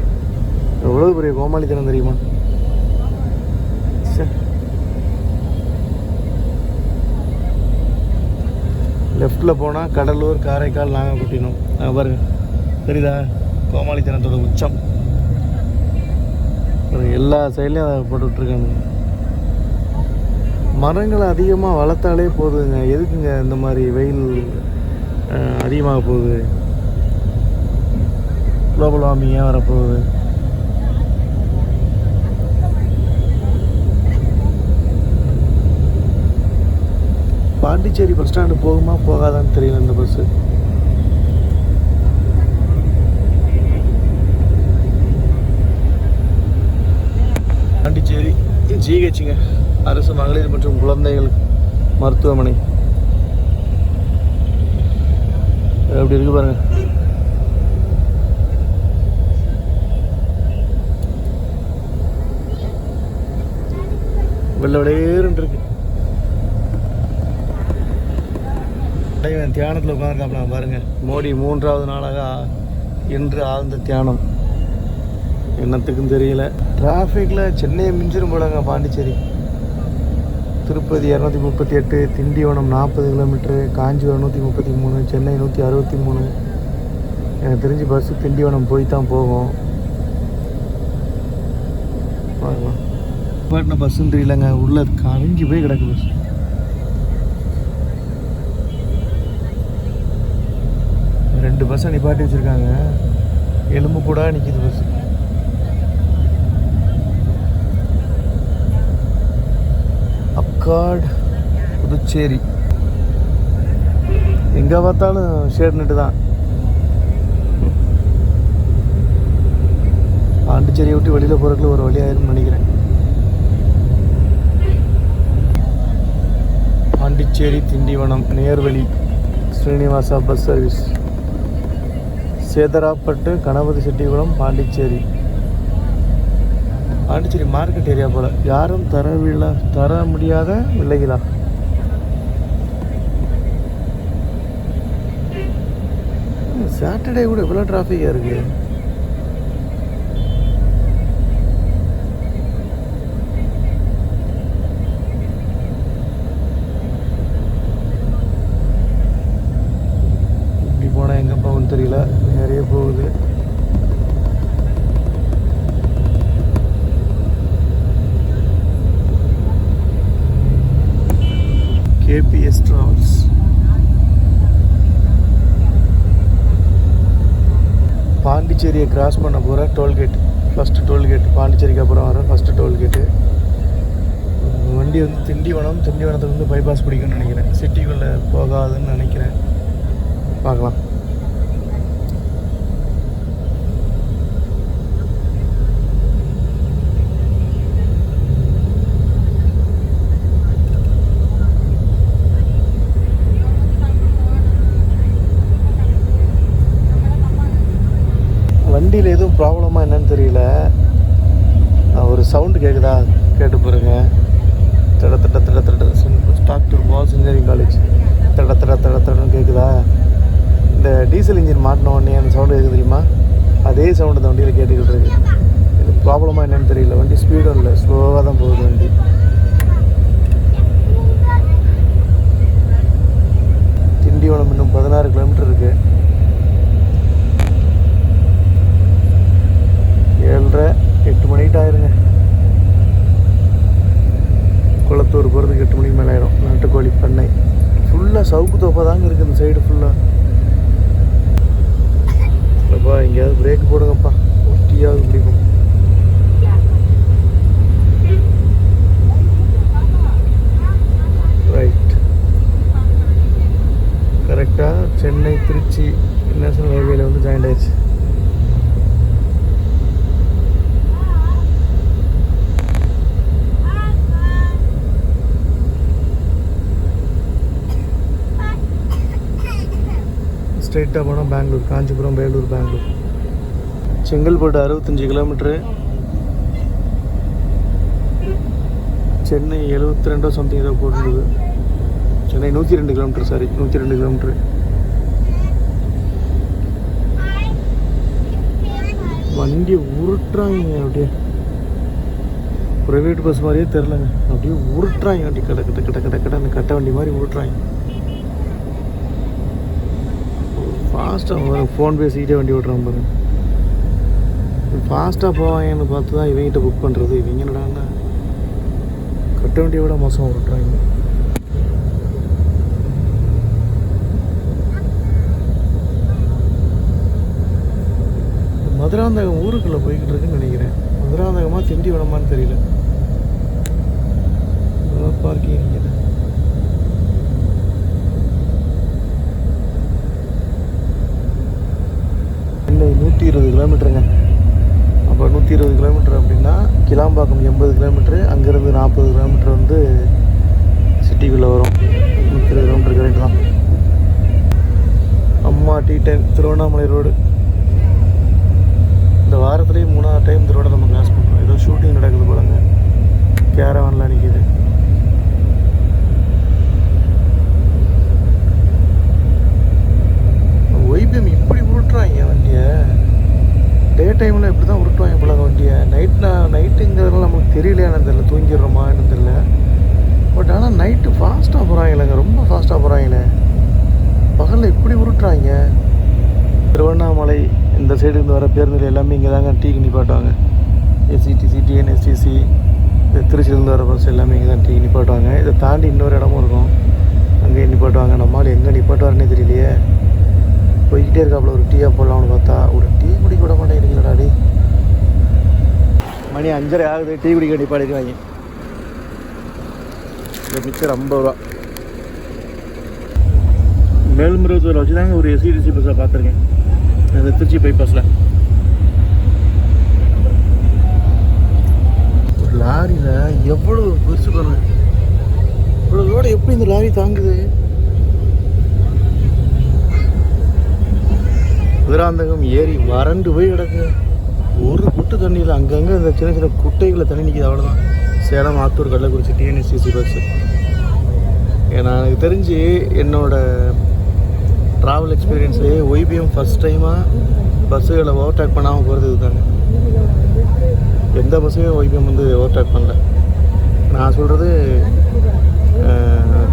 எவ்வளோ பெரிய கோமாளித்தனம் தெரியுமா. லெஃப்டில் போனால் கடலூர், காரைக்கால், நாகப்பட்டினம். பாருங்கள் தெரியுதா, கோமாளித்தனத்தோட உச்சம். எல்லா சைட்லேயும் அதை போட்டுட்ருக்காங்க. மரங்களை அதிகமாக வளர்த்தாலே போதுங்க. எதுக்குங்க இந்த மாதிரி வெயில் அதிகமாக போகுது, குளோபல் வார்மிங் ஏன் வரப்போகுது. பாண்டிச்சேரி பஸ் ஸ்டாண்டு போகுமா போகாதான்னு தெரியல இந்த பஸ்ஸு. பாண்டிச்சேரி ஜிஹெச்சுங்க, அரசு மகளிர் மற்றும் குழந்தைகள் மருத்துவமனை. எப்படி இருக்கு பாருங்க. வெள்ளை விளையேறுன்னு இருக்கு. தியானத்தில் உட்காந்துருக்காப்லாம் பாருங்க. மோடி 3வது நாளாக இன்று ஆழ்ந்த தியானம். என்னத்துக்கும் தெரியல. டிராஃபிக்கில் சென்னையை மிஞ்சிரும் போலங்க பாண்டிச்சேரி. திருப்பதி 238, திண்டிவனம் 40 கிலோமீட்ரு, காஞ்சிபுரம் 133, சென்னை 163. எனக்கு தெரிஞ்சு பஸ்ஸு திண்டிவனம் போய் தான் போகும். பார்க்கலாம். பாட்டின பஸ்ஸுன்னு தெரியலங்க, உள்ளே கரைஞ்சி போய் கிடக்கு பஸ். ரெண்டு பஸ்ஸை நிப்பாட்டி வச்சுருக்காங்க. எலும்பு கூட நிற்கிது பஸ். அப்காட் புதுச்சேரி, எங்கே பார்த்தாலும் ஷேர் நெட்டு தான். பாண்டிச்சேரியை விட்டு வெளியில் போகிறதுக்குள்ள ஒரு வழியாயிருன்னு நினைக்கிறேன். பாண்டிச்சேரி திண்டிவனம் நேர்வழி Srinivasa bus service. Sedarapattu, Ganapathi Chettikulam, Pondicherry. Pondicherry market area போல். யாரும் தர முடியாத விலைகளா. சாட்டர்டே கூட இவ்வளோ டிராஃபிக்காக இருக்குது. இப்படி போனால் எங்கே போகும்னு தெரியல, நிறைய போகுது. KPS Travels. பாண்டிச்சேரியை கிராஸ் பண்ண போகிற டோல்கேட், ஃபஸ்ட்டு டோல்கேட். பாண்டிச்சேரிக்கு அப்புறம் வர ஃபஸ்ட்டு டோல்கேட்டு. வண்டி வந்து திண்டிவனத்துலேருந்து பைபாஸ் பிடிக்கும்னு நினைக்கிறேன். சிட்டிக்குள்ளே போகாதுன்னு நினைக்கிறேன். பார்க்கலாம். வண்டியில் எதுவும் ப்ராப்ளமாக என்னன்னு தெரியல. ஒரு சவுண்டு கேட்குதா, கேட்டு பாருங்க. தட ஸ்டாக் டு பாய்ஸ் இன்ஜினியரிங் காலேஜ். தடன்னு கேட்குதா. இந்த டீசல் இன்ஜின் மாட்டின உடனே அந்த சவுண்டு கேட்குது தெரியுமா, அதே சவுண்டு அந்த வண்டியில் கேட்டுக்கிட்டு இருக்கு. இது ப்ராப்ளமாக என்னன்னு தெரியல. வண்டி ஸ்பீடும் இல்லை, ஸ்லோவாக தான் போகுது வண்டி. திண்டிவனம் இன்னும் 16 கிலோமீட்டர் இருக்குது. 7:30 8 மணிக்கிட்ட ஆயிருங்க. குளத்தூர் போகிறதுக்கு 8 மணிக்கு மேலே ஆயிரும். நாட்டுக்கோழி பண்ணை ஃபுல்லாக சவுக்கு தோப்பாக தாங்க இருக்குது இந்த சைடு ஃபுல்லாக. அப்பா எங்கேயாவது பிரேக் போடுங்கப்பா, டீயாவது பிடிக்கும். ரைட், கரெக்டாக சென்னை திருச்சி நேஷனல் ஹைவேல வந்து ஜாயின் ஆயிடுச்சு. ஸ்ட்ரெயிட்டாக போனால் பெங்களூர், காஞ்சிபுரம், வேலூர், பெங்களூர். செங்கல்பட்டு 65 கிலோமீட்ரு, சென்னை 72 சம்திங் ஏதோ போட்டுருந்தது. Chennai 102 kilometre, sorry 102 kilometre. வண்டியை உருட்டுறாங்க அப்படியே, ப்ரைவேட் பஸ் மாதிரியே தெரிலங்க. அப்படியே உருட்டுறாங்க வண்டி, கடை அந்த கட்டை வண்டி மாதிரி உருட்டுறாங்க. ஃபாஸ்ட்டாக ஃபோன் பேசிக்கிட்டே வண்டி ஓட்டுறான் பாருங்க. ஃபாஸ்ட்டாக போவாங்கன்னு பார்த்து தான் இவங்கிட்ட புக் பண்ணுறது. இவங்க என்னடான்னா கட்ட வண்டியை விட மோசம் ஓட்டுறாங்க. மதுராந்தகம் ஊருக்குள்ளே போய்கிட்டு இருக்குன்னு நினைக்கிறேன். மதுராந்தகமாக திண்டிவனமான்னு தெரியல. பார்க்கிங் நினைக்கிறேன். சென்னை 120 கிலோமீட்டருங்க. அப்போ 120 கிலோமீட்டர் அப்படின்னா கிளாம்பாக்கம் 80 கிலோமீட்ரு, அங்கேருந்து 40 கிலோமீட்டர் வந்து சிட்டிக்குள்ளே வரும். 120 கிலோமீட்டர் கரெக்ட் தான். அம்மா டீ டைம் திருவண்ணாமலை ரோடு. இந்த வாரத்துலேயே 3ஆவது டைம் இந்த ரோடை நம்ம கிராஸ் பண்ணுறோம். ஏதோ ஷூட்டிங் நடக்குது போலங்க, கேரவன்லாம் நிற்கிது. ஒய்பிஎம் இப்படி உருட்டுறாங்க வண்டியை. டே டைமில் இப்படி தான் உருட்டுவாங்க போல வண்டியை. நைட்டுங்கிறதுலாம் நமக்கு தெரியலையானு தெரியல, தூங்கிடுறோமா என்னன்னு தெரியல. பட் ஆனால் நைட்டு ஃபாஸ்ட்டாக போகிறாங்களேங்க, ரொம்ப ஃபாஸ்ட்டாக போகிறாங்களே. பகலில் இப்படி உருட்டுறாங்க. திருவண்ணாமலை இந்த சைடு இருந்து வர பேருந்துகள் எல்லாமே இங்கே தாங்க டீக்கு நிப்பாட்டுவாங்க. எஸ்சிடிசி, டிஎன்எஸ்டிசி, இந்த திருச்சியிலேருந்து வர பஸ் எல்லாமே இங்கே தான் டீ நிப்பாட்டுவாங்க. இதை தாண்டி இன்னொரு இடமும் இருக்கும், அங்கேயே நிப்பாட்டுவாங்க. நம்மளால் எங்கே நிப்பாட்டுவாருன்னே தெரியலையே. போய்கிட்டே இருக்காப்புல, ஒரு டீயாக போடலாம்னு பார்த்தா ஒரு டீ குடிக்க விட மாட்டேங்கிறீங்களா டாடி. மணி 5:30 ஆகுது, டீ குடிக்க நிப்பாடிக்குவாங்க. இந்த மிச்சர் 50 ரூபா. மேல்மருவத்தூரில் வச்சு தாங்க ஒரு எஸ்சிடிசி பஸ்ஸாக பார்த்துருக்கேன், இந்த திருச்சி பைபாஸில். ஒரு லாரியில் எவ்வளோ பெருசு பாருங்க, இவ்வளோ லோடு எப்படி இந்த லாரி தாங்குது. மதுராந்தகம் ஏரி வறண்டு போய் கிடக்குங்க. ஒரு குட்டு தண்ணியில் அங்கங்கே இந்த சின்ன சின்ன குட்டைகளில் தண்ணி நிற்கிது, அவ்வளோதான். Salem, Attur, Kallakurichi TNSTC bus. எனக்கு தெரிஞ்சு என்னோடய ட்ராவல் எக்ஸ்பீரியன்ஸ்லேயே ஒய்பிஎம் ஃபஸ்ட் டைமாக பஸ்ஸுகளை ஓவர்டேக் பண்ணாமல் போகிறது இதுதாங்க. எந்த பஸ்ஸுமே ஒய்பிஎம் வந்து ஓவர்டேக் பண்ணல. நான் சொல்கிறது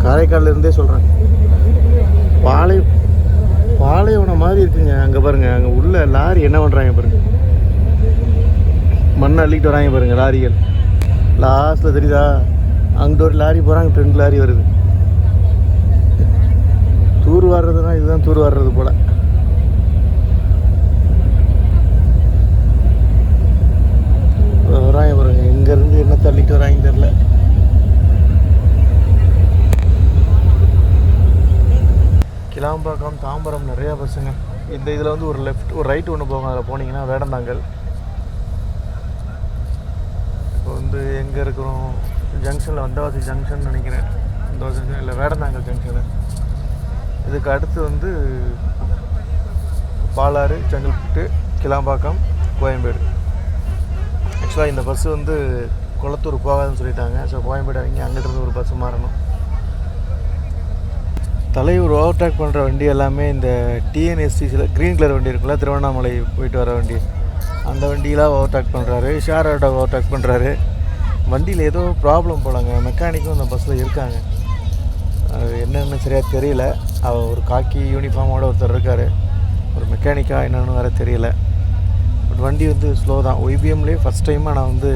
காரைக்கால்லேருந்தே சொல்கிறேன். பாலைவனம் மாதிரி இருக்குங்க. அங்கே பாருங்கள், அங்கே உள்ள லாரி என்ன பண்ணுறாங்க பாருங்கள், மண்ணை அள்ளிக்கிட்டு வராங்க பாருங்கள் லாரிகள். லாஸ்ட்டில் தெரியுதா, அங்கிட்ட ஒரு லாரி போகிறாங்க, 2 லாரி வருது. தூர் வாடுறதுனா இதுதான் தூர் வாடுறது போல். வராங்க பாருங்க, எங்கேருந்து என்ன தள்ளிட்டு வராங்கன்னு தெரில. கிளாம்பாக்கம், தாம்பரம் நிறையா பஸ்ஸுங்க. இந்த இதில் வந்து ஒரு லெஃப்ட் ஒரு ரைட் ஒன்று போகும், அதில் போனீங்கன்னா வேடந்தாங்கல். இப்போ வந்து எங்கே இருக்கிறோம், ஜங்ஷனில் வந்தவாசி ஜங்ஷன் நினைக்கிறேன். வந்தவாசி ஜங்ஷன் இல்லை, வேடந்தாங்கல் ஜங்ஷனு. இதுக்கு அடுத்து வந்து பாலாறு, செங்கல்பட்டு, கிளாம்பாக்கம், கோயம்பேடு. ஆக்சுவலாக இந்த பஸ்ஸு வந்து குளத்தூர் போகாதுன்னு சொல்லிட்டாங்க. ஸோ கோயம்பேடு இறங்கி அங்கிட்டிருந்து ஒரு பஸ்ஸு மாறணும். தலையூர் ஓவர்டேக் பண்ணுற வண்டி எல்லாமே இந்த டிஎன்எஸ்டிசியில் க்ரீன் கலர் வண்டி இருக்குல்ல, திருவண்ணாமலை போயிட்டு வர வண்டி, அந்த வண்டியெலாம் ஓவர்டேக் பண்ணுறாரு, ஷேர் ஆட்டோ ஓவர்டேக் பண்ணுறாரு. வண்டியில் ஏதோ ப்ராப்ளம் போலங்க. மெக்கானிக்கும் அந்த பஸ்ஸில் இருக்காங்க. அது என்னென்னு சரியாக தெரியல. அவர் ஒரு காக்கி யூனிஃபார்மோடு ஒருத்தர் இருக்கார். ஒரு மெக்கானிக்காக என்னென்னு வேறு தெரியல. பட் வண்டி வந்து ஸ்லோ தான். ஒய்பிஎம்லேயே ஃபஸ்ட் டைமாக நான் வந்து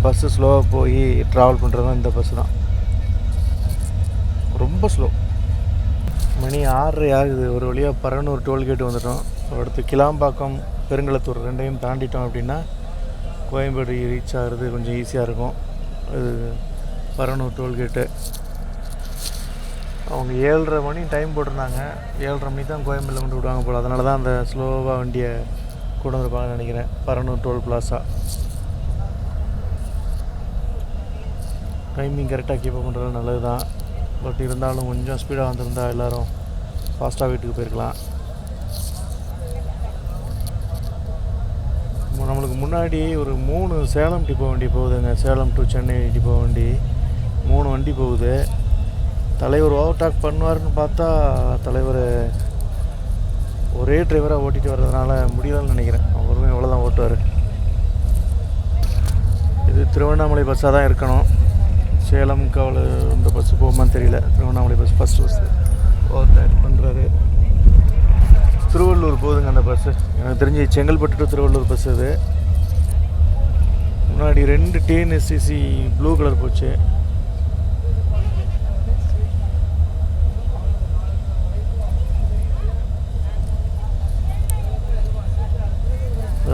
பஸ்ஸு ஸ்லோவாக போய் ட்ராவல் பண்ணுறது தான் இந்த பஸ்ஸு தான். ரொம்ப ஸ்லோ. மணி 6:30 ஆகுது. ஒரு வழியாக பரனூர் டோல்கேட் வந்துட்டோம். அடுத்து கிளாம்பாக்கம், பெருங்களத்தூர் ரெண்டையும் தாண்டிட்டோம் அப்படின்னா கோயம்பேடு ரீச் ஆகிறது கொஞ்சம் ஈஸியாக இருக்கும். அது பரனூர் டோல்கேட்டு. அவங்க 7:30 மணி டைம் போட்டிருந்தாங்க. 7:30 மணி தான் கோயம்பேடில் கொண்டு விடுவாங்க போல். அதனால தான் அந்த ஸ்லோவாக வண்டியை கொண்டு வந்திருப்பாங்கன்னு நினைக்கிறேன். Paranur toll plaza. டைமிங் கரெக்டாக கீப் பண்ணுறது நல்லது தான். பட் இருந்தாலும் கொஞ்சம் ஸ்பீடாக வந்திருந்தால் எல்லோரும் ஃபாஸ்ட்டாக வீட்டுக்கு போயிருக்கலாம். நம்மளுக்கு முன்னாடி ஒரு 3 சேலம் டிப்போ வண்டி போகுதுங்க. சேலம் டு சென்னை டிப்போ வண்டி 3 வண்டி போகுது. தலைவர் ஓவர்டேக் பண்ணுவார்னு பார்த்தா தலைவர் ஒரே டிரைவராக ஓட்டிகிட்டு வர்றதுனால முடியலன்னு நினைக்கிறேன். அவரும் எவ்வளோ தான் ஓட்டுவார். இது திருவண்ணாமலை பஸ்ஸாக தான் இருக்கணும். சேலமுக்கு அவ்வளோ இந்த பஸ்ஸு போகுமான்னு தெரியல. Tiruvannamalai bus first bus overtake பண்ணுறாரு. திருவள்ளூர் போகுதுங்க அந்த பஸ்ஸு. எனக்கு தெரிஞ்சு செங்கல்பட்டு டு திருவள்ளூர் பஸ் இது. முன்னாடி 2 டிஎன்எஸ்சிசி ப்ளூ கலர் போச்சு.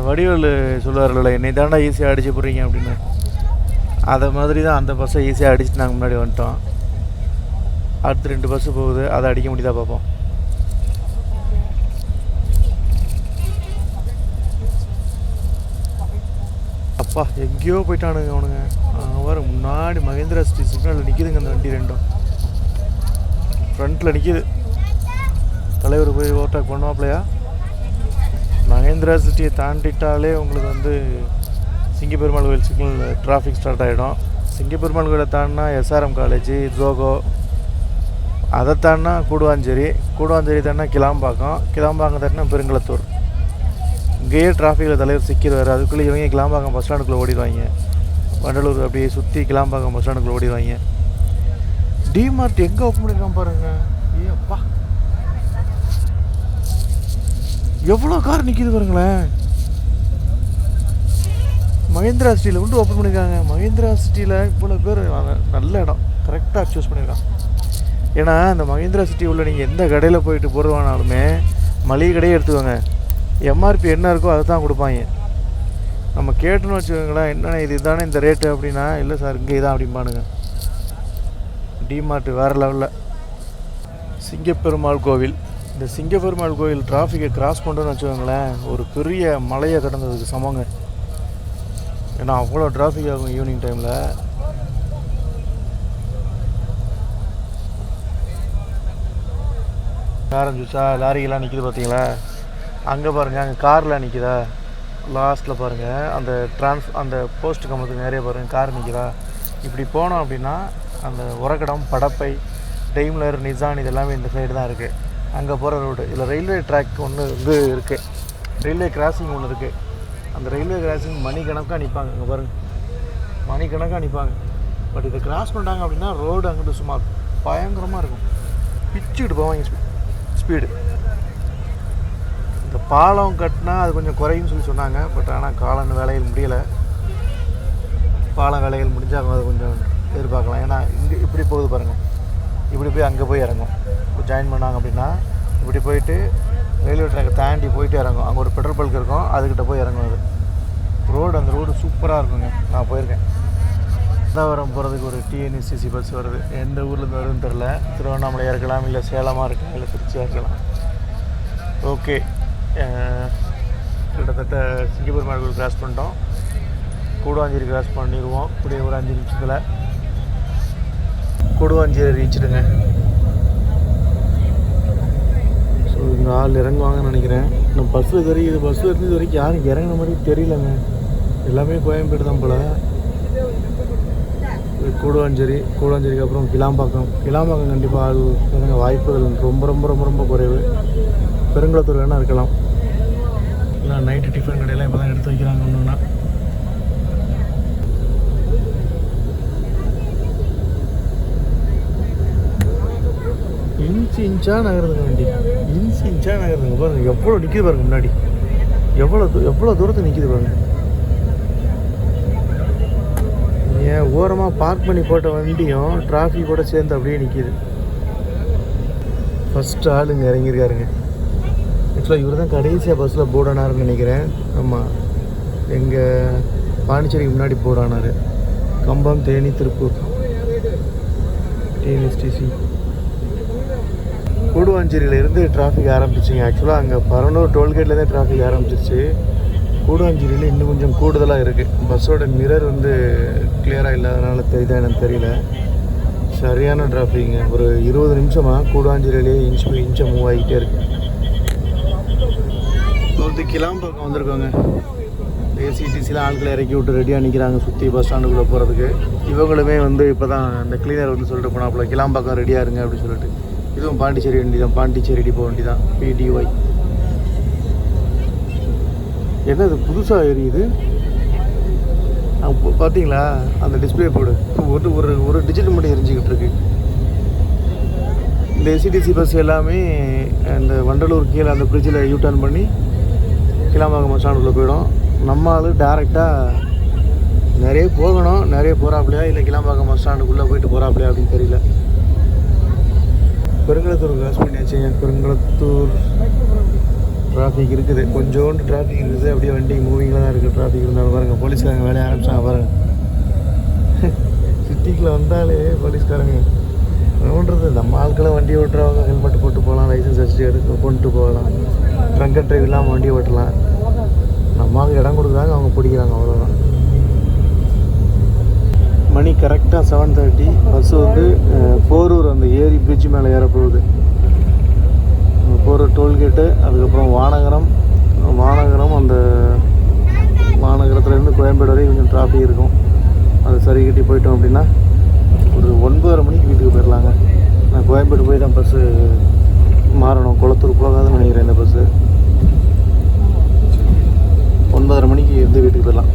வடிவேல் சொல்லுவார்ல, என்னை தாண்டா ஈஸியாக அடிச்சு போடுறீங்க அப்படின்னு. அதை மாதிரி தான் அந்த பஸ்ஸை ஈஸியாக அடிச்சுட்டு நாங்கள் முன்னாடி வந்துட்டோம். அடுத்து 2 பஸ்ஸு போகுது. அதை அடிக்க முடியுதா பார்ப்போம். அப்பா எங்கேயோ போயிட்டானுங்க அவனுங்க. வர முன்னாடி மகேந்திரா சிட்டி சிக்னலில் நிற்கிதுங்க அந்த வண்டி ரெண்டும். ஃப்ரண்ட்டில் நிற்கிது. தலைவர் போய் ஓவர்டேக் பண்ணுவாப்லையா? மகேந்திரா சிட்டியை தாண்டிட்டாலே உங்களுக்கு வந்து சிங்கப்பெருமாள் கோயில் சிக்னல் டிராஃபிக் ஸ்டார்ட் ஆகிடும். சிங்கப்பெருமாள் கோயிலை தாண்டினா எஸ்ஆர்எம் காலேஜ், ஜோகோ. அதை தாண்டினா கூடுவாஞ்சேரி தாண்டினா கிளாம்பாக்கம் தாண்டினா பெருங்களத்தூர். இங்கேயே டிராஃபிக்கில் தலைவர் சிக்கிடுவார். அதுக்குள்ளே இவங்க கிளாம்பாக்கம் பஸ் ஸ்டாண்டுக்குள்ளே ஓடிடுவாங்க. வண்டலூர் அப்படியே சுற்றி கிளாம்பாக்கம் பஸ் ஸ்டாண்டுக்குள்ளே ஓடிடுவாங்க. டிமார்ட் எங்கே ஓப்பன் பண்ணியிருக்கான் பாருங்கள். அப்பா எவ்வளோ கார் நிற்கிது பாருங்களேன். மகேந்திரா சிட்டியில் கொண்டு ஓப்பன் பண்ணியிருக்காங்க. மகேந்திரா சிட்டியில் இவ்வளோ பேர். நல்ல இடம், கரெக்டாக சூஸ் பண்ணியிருக்கான். ஏன்னா இந்த மகேந்திரா சிட்டி உள்ள நீங்கள் எந்த கடையில் போயிட்டு போடுவானாலுமே மளிகை கடையே எடுத்துக்கோங்க, எம்ஆர்பி என்ன இருக்கோ அதை தான் கொடுப்பாங்க. நம்ம கேட்டுன்னு வச்சுக்கோங்களேன், என்னென்ன இது தானே இந்த ரேட்டு அப்படின்னா, இல்லை சார் இங்கே இதான் அப்படிம்பானுங்க. டிமார்ட்டு வேறு லெவலில். சிங்கப்பெருமாள் கோவில். இந்த சிங்கப்பெருமாள் கோவில் டிராஃபிக்கை கிராஸ் பண்ணுறோன்னு வச்சுக்கோங்களேன், ஒரு பெரிய மலையை கடந்ததுக்கு சமங்க. ஏன்னா அவ்வளோ டிராஃபிக் ஆகும் ஈவினிங் டைமில். ஆரம்பிச்சா லாரிகெல்லாம் நிற்கிது பார்த்தீங்களா? அங்கே பாருங்கள், அங்கே காரில் நிற்கிதா? லாஸ்ட்டில் பாருங்கள், அந்த போஸ்ட் கம்பத்துக்கு நிறைய பாருங்கள் கார் நிற்கிதா? இப்படி போனோம் அப்படின்னா அந்த உரக்கடம், படப்பை, டெய்ம்லர், நிசான் இது எல்லாமே இந்த சைடு தான் இருக்குது. அங்கே போகிற ரோடு. இதில் ரயில்வே ட்ராக் ஒன்று இது இருக்குது, ரயில்வே கிராசிங் ஒன்று இருக்குது. அந்த ரயில்வே கிராசிங் மணிக்கணக்காக நிற்பாங்க. அங்கே பாருங்கள், மணிக்கணக்காக நிற்பாங்க. பட் இதை கிராஸ் பண்ணிட்டாங்க அப்படின்னா ரோடு அங்கிட்டு சும்மா பயங்கரமாக இருக்கும். பிச்சுக்கிட்டு போவாங்க ஸ்பீடு. இந்த பாலம் கட்டினா அது கொஞ்சம் குறையுன்னு சொல்லி சொன்னாங்க. பட் ஆனால் காலன் வேலைகள் முடியலை. பாலம் வேலைகள் முடிஞ்சால் அது கொஞ்சம் எதிர்பார்க்கலாம். ஏன்னா இங்கே இப்படி போகுது பாருங்கள், இப்படி போய் அங்கே போய் இறங்கும். இப்போ ஜாயின் பண்ணாங்க அப்படின்னா இப்படி போயிட்டு ரயில்வே ட்ராக்கை தாண்டி போயிட்டு இறங்கும். அங்கே ஒரு பெட்ரோல் பல்க் இருக்கும், அதுக்கிட்ட போய் இறங்கும். அது ரோடு, அந்த ரோடு சூப்பராக இருக்குங்க. நான் போயிருக்கேன். தாவரம் போகிறதுக்கு ஒரு டிஎன்எஸ்சிசி பஸ் வருது. எந்த ஊர்லேருந்து வருதுன்னு தெரில. திருவண்ணாமலையாக இருக்கலாம், இல்லை சேலமாக இருக்கலாம், இல்லை திருச்சியாக இருக்கலாம். ஓகே, கிட்டத்தட்ட சிங்கப்பெருமாள் கோவில் கிராஸ் பண்ணிட்டோம். கூடுவாஞ்சேரி கிராஸ் பண்ணிடுவோம். இப்படியே ஒரு 5 நிமிஷத்தில் கூடுவாஞ்சேரி ரீச்சிடுங்க. ஸோ இந்த ஆள் இறங்குவாங்கன்னு நினைக்கிறேன். நான் பஸ்ஸில் இது பஸ்ஸில் இருந்து இது வரைக்கும் யாரும் இறங்கின மாதிரி தெரியலங்க. எல்லாமே கோயம்பேடு தான் போல். கூடுவாஞ்சேரிக்கு அப்புறம் கிளாம்பாக்கம் கண்டிப்பாக ஆள் இறங்க வாய்ப்புகள் ரொம்ப ரொம்ப ரொம்ப ரொம்ப குறைவு. பெருங்குளத்தூர் வேணால் இருக்கலாம். இல்லை நைட்டு டிஃபன் கடையெல்லாம் இப்போ தான் எடுத்து வைக்கிறாங்க ஒன்றுன்னா. இன்ச்சாக நகருதுங்க வண்டி, இன்ச்சாக நகருதுங்க. பாருங்கள் எவ்வளோ நிற்கிது பாருங்க முன்னாடி, எவ்வளோ தூரத்துக்கு நிற்கிது பாருங்க. ஏன் ஓரமாக பார்க் பண்ணி போட்ட வண்டியும் டிராஃபிக்கோட சேர்ந்து அப்படியே நிற்கிது. ஃபஸ்ட்டு ஆளுங்க இறங்கியிருக்காருங்க. ஆக்சுவலாக இவர் தான் கடைசியாக பஸ்ஸில் போர்டானாருன்னு நினைக்கிறேன். ஆமாம், எங்கள் பாண்டிச்சேரிக்கு முன்னாடி போர்டானார். கம்பம், தேனி, திருப்பூர், டிஎன்எஸ்டிசி. கூடுவாஞ்சேரியிலேருந்து டிராஃபிக் ஆரம்பிச்சிங்க. ஆக்சுவலாக அங்கே பரனூர் டோல்கேட்லேருந்தே டிராஃபிக் ஆரம்பிச்சிருச்சு. கூடுவாஞ்சேரியில் இன்னும் கொஞ்சம் கூடுதலாக இருக்குது. பஸ்ஸோட மிரர் வந்து கிளியராக இல்லாதனால தெரியுதா எனக்கு தெரியல. சரியான டிராஃபிக்குங்க. ஒரு 20 நிமிஷமாக கூடுவாஞ்சேரியிலே இன்ச்சு மூவ் ஆகிட்டே இருக்குது. ஒரு கிளாம்பாக்கம் வந்திருக்கோங்க. ஏசிடிசியில் ஆட்களை இறக்கி விட்டு ரெடியாக நிற்கிறாங்க சுற்றி பஸ் ஸ்டாண்டுக்குள்ளே போகிறதுக்கு. இவங்களுமே வந்து இப்போ தான் இந்த கிளீனர் வந்து சொல்லிட்டு போனாப்புல கிளாம்பாக்கம் ரெடியாக இருங்க அப்படின்னு சொல்லிட்டு. இதுவும் பாண்டிச்சேரி வண்டி தான், பாண்டிச்சேரி டிப்போ வண்டி தான், PDY. என்ன இது புதுசாக எரியுது பார்த்தீங்களா? அந்த டிஸ்பிளே போர்டு ஒரு டிஜிட்டல் மட்டும் எரிஞ்சிக்கிட்டு இருக்கு. இந்த எஸ்சிடிசி பஸ் எல்லாமே இந்த வண்டலூர் கீழே அந்த பிரிட்ஜில் யூட்டர்ன் பண்ணி கிளாம்பாக்கம் பஸ் ஸ்டாண்டுக்குள்ளே போயிடும். நம்ம ஆள் டேரெக்டாக நிறைய போகணும், நிறைய போகிறாப்லையா இல்லை கிளாம்பாக்கம் பஸ் ஸ்டாண்டுக்குள்ளே போயிட்டு போகிறாப்லையா அப்படின்னு தெரியல. பெருங்குளத்தூர் கிராஸ் பண்ணியாச்சு. பெருங்குளத்தூர் டிராஃபிக் இருக்குது, கொஞ்சோண்டு டிராஃபிக் இருக்குது. அப்படியே வண்டி மூவிங்கில் தான் இருக்குது. டிராஃபிக் இருந்தாலும் பாருங்கள், போலீஸ்காரங்க வேலையை ஆரம்பிச்சாங்க பாருங்கள். சிட்டிக்குள்ளே வந்தாலே போலீஸ்காரங்க பண்ணுறது. நம்ம ஆட்களை வண்டி ஓட்டுறவங்க ஹெல்மெட் போட்டு போகலாம், லைசன்ஸ் வச்சுட்டு கொண்டு போகலாம், ட்ரங்க் அண்ட் ட்ரைவ் இல்லாமல் வண்டி ஓட்டலாம். நம்ம இடம் கொடுக்குறாங்க, அவங்க பிடிக்கிறாங்க, அவ்வளோதான். மணி கரெக்டாக 7:30. பஸ்ஸு வந்து போரூர் அந்த ஏரி பிரிட்ஜ் மேலே ஏற போகுது. போரூர் டோல்கேட்டு, அதுக்கப்புறம் வானகரம் அந்த வானகரத்துலேருந்து கோயம்பேடு வரைக்கும் கொஞ்சம் டிராஃபிக் இருக்கும். அது சரி கட்டி போயிட்டோம் அப்படின்னா ஒரு 9:30 மணிக்கு வீட்டுக்கு போயிடலாங்க. நான் கோயம்பேடு போய் தான் பஸ்ஸு மாறணும், குளத்தூர் போகாதுன்னு நினைக்கிறேன். இந்த பஸ்ஸு 9:30 மணிக்கு இருந்து வீட்டுக்கு போயிடலாம்.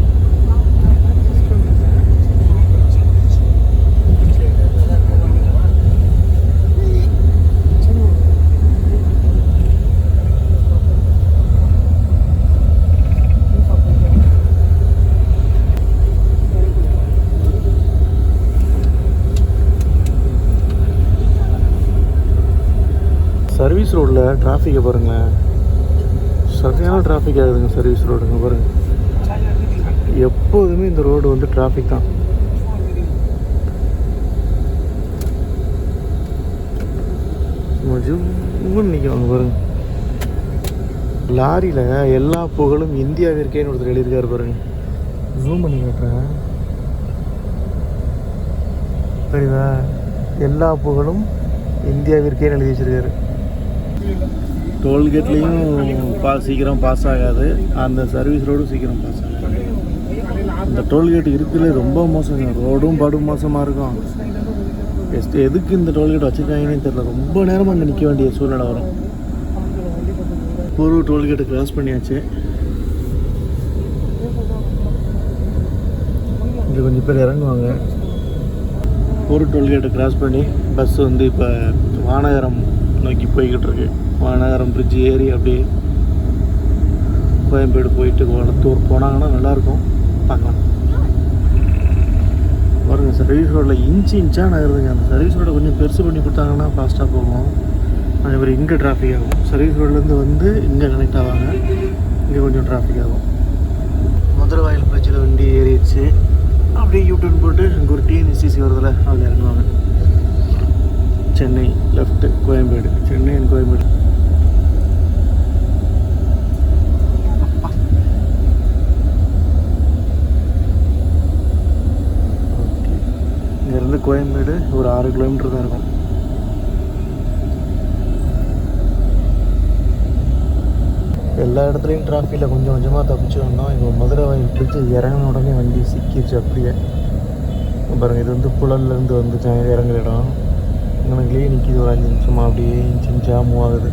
சர்வீஸ் ரோடில் டிராஃபிக்கை பாருங்களேன், சரியான டிராஃபிக் ஆகுதுங்க. சர்வீஸ் ரோடுங்க பாருங்கள், எப்போதுமே இந்த ரோடு வந்து டிராஃபிக் தான். ஜிம்முன்னு நிற்கிறாங்க பாருங்கள். லாரியில் எல்லா புகழும் இந்தியாவிற்கேன்னு ஒருத்தர் எழுதியிருக்காரு பாருங்கள். ஜூம் பண்ணி காட்டுறேன், தெரியுதா? எல்லா புகழும் இந்தியாவிற்கேன்னு எழுதி வச்சிருக்காரு. டோல்கேட்லேயும் சீக்கிரம் பாஸ் ஆகாது, அந்த சர்வீஸ் ரோடும் சீக்கிரம் பாஸ் ஆகாது. இந்த டோல்கேட் இருக்கிறதுல ரொம்ப மோசங்க, ரோடும் படும் மோசமாக இருக்கும். எதுக்கு இந்த டோல்கேட் வச்சுருக்காங்கன்னே தெரியல. ரொம்ப நேரமாக அங்கே நிற்க வேண்டிய சூழ்நிலை வரும். ஒரு டோல்கேட்டை கிராஸ் பண்ணியாச்சு. இங்கே கொஞ்சம் பேர் இறங்குவாங்க. ஒரு டோல்கேட்டை கிராஸ் பண்ணி பஸ் வந்து இப்போ வானகரம் நோக்கி போய்கிட்டு இருக்கு. வானகரம் பிரிட்ஜ் ஏறி அப்படியே கோயம்பேடு போயிட்டு குளத்தூர் போனாங்கன்னா நல்லாயிருக்கும், பார்க்கலாம். பாருங்க, சர்வீஸ் ரோடில் இன்ச்சாக நகருதுங்க. அந்த சர்வீஸ் ரோடை கொஞ்சம் பெருசு பண்ணி கொடுத்தாங்கன்னா ஃபாஸ்ட்டாக போகும். அதே மாதிரி இங்கே டிராஃபிக் ஆகும். சர்வீஸ் ரோட்லேருந்து வந்து இங்கே கனெக்ட் ஆவாங்க, இங்கே கொஞ்சம் டிராஃபிக் ஆகும். மதுரவாயில் பிரிட்ஜில் வண்டி ஏறிடுச்சு. அப்படியே யூடர்ன் போட்டு இங்கே ஒரு டிஎன்எஸ்டிசி வருதில்ல, அதில் இறங்குவாங்க. Chennai left, Koyambedu, Chennai and Koyambedu. இங்கேருந்து கோயம்பேடு ஒரு 6 கிலோமீட்டர் தான் இருக்கும். எல்லா இடத்துலையும் டிராஃபிக்கில் கொஞ்சம் கொஞ்சமாக தப்பிச்சு வந்தோம். இப்போ மதுரவாயில் பிடிச்சி இறங்கின உடனே வண்டி சிக்கிடுச்சு அப்படியே. பாருங்கள், இது வந்து புழல்லேருந்து வந்து இறங்குற இடம். இங்கனக்குள்ளேயே நிற்கிது ஒரு 5 நிமிஷமாக, அப்படியே இன்ச்சாக மூவ் ஆகுது.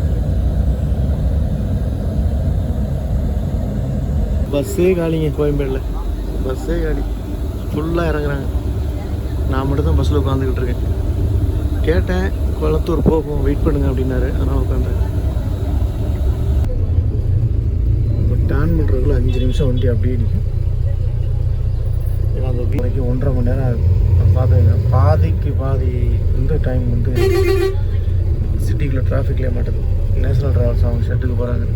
பஸ்ஸே காலிங்க கோயம்பேடில், பஸ்ஸே காலி, ஃபுல்லாக இறங்குறாங்க. நான் மட்டும் தான் பஸ்ஸில் உட்காந்துக்கிட்டு இருக்கேன். கேட்டேன், குளத்தூர் போகும் வெயிட் பண்ணுங்க அப்படின்னாரு. அதனால் உட்காந்தேன். இப்போ டர்ன் பண்ணுறதுக்குள்ள 5 நிமிஷம் வண்டி அப்படியே நிற்கும். ஏன்னா அந்த வரைக்கும் 1.5 மணி நேரம் ஆகும். பார்த்துங்க, பாதிக்கு பாதி வந்து டைம் வந்து சிட்டிக்குள்ளே டிராஃபிக்லேயே மாட்டுது. நேஷனல் ட்ராவல்ஸ் அவங்க ஷெட்டுக்கு போகிறாங்க.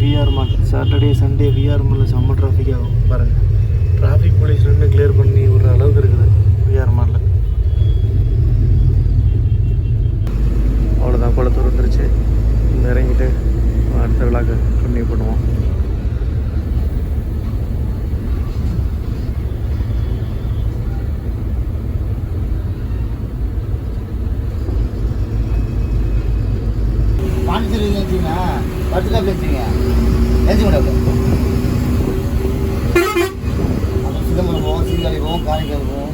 VR mall Saturday Sunday VR மாலில் செம்ம டிராஃபிக் ஆகும் பாருங்கள். டிராஃபிக் போலீஸ் நின்று கிளியர் பண்ணி விடுற அளவுக்கு இருக்குது விஆர் மாலில். அவ்வளோதான், குளத்தூர் வந்துருச்சு. இறங்கிட்டு அடுத்த விழாக்கு கண்டினியூ பண்ணுவோம். சிதம்பரம் போவோம், சீர்காழி போவோம், காரைக்கால் போவோம்.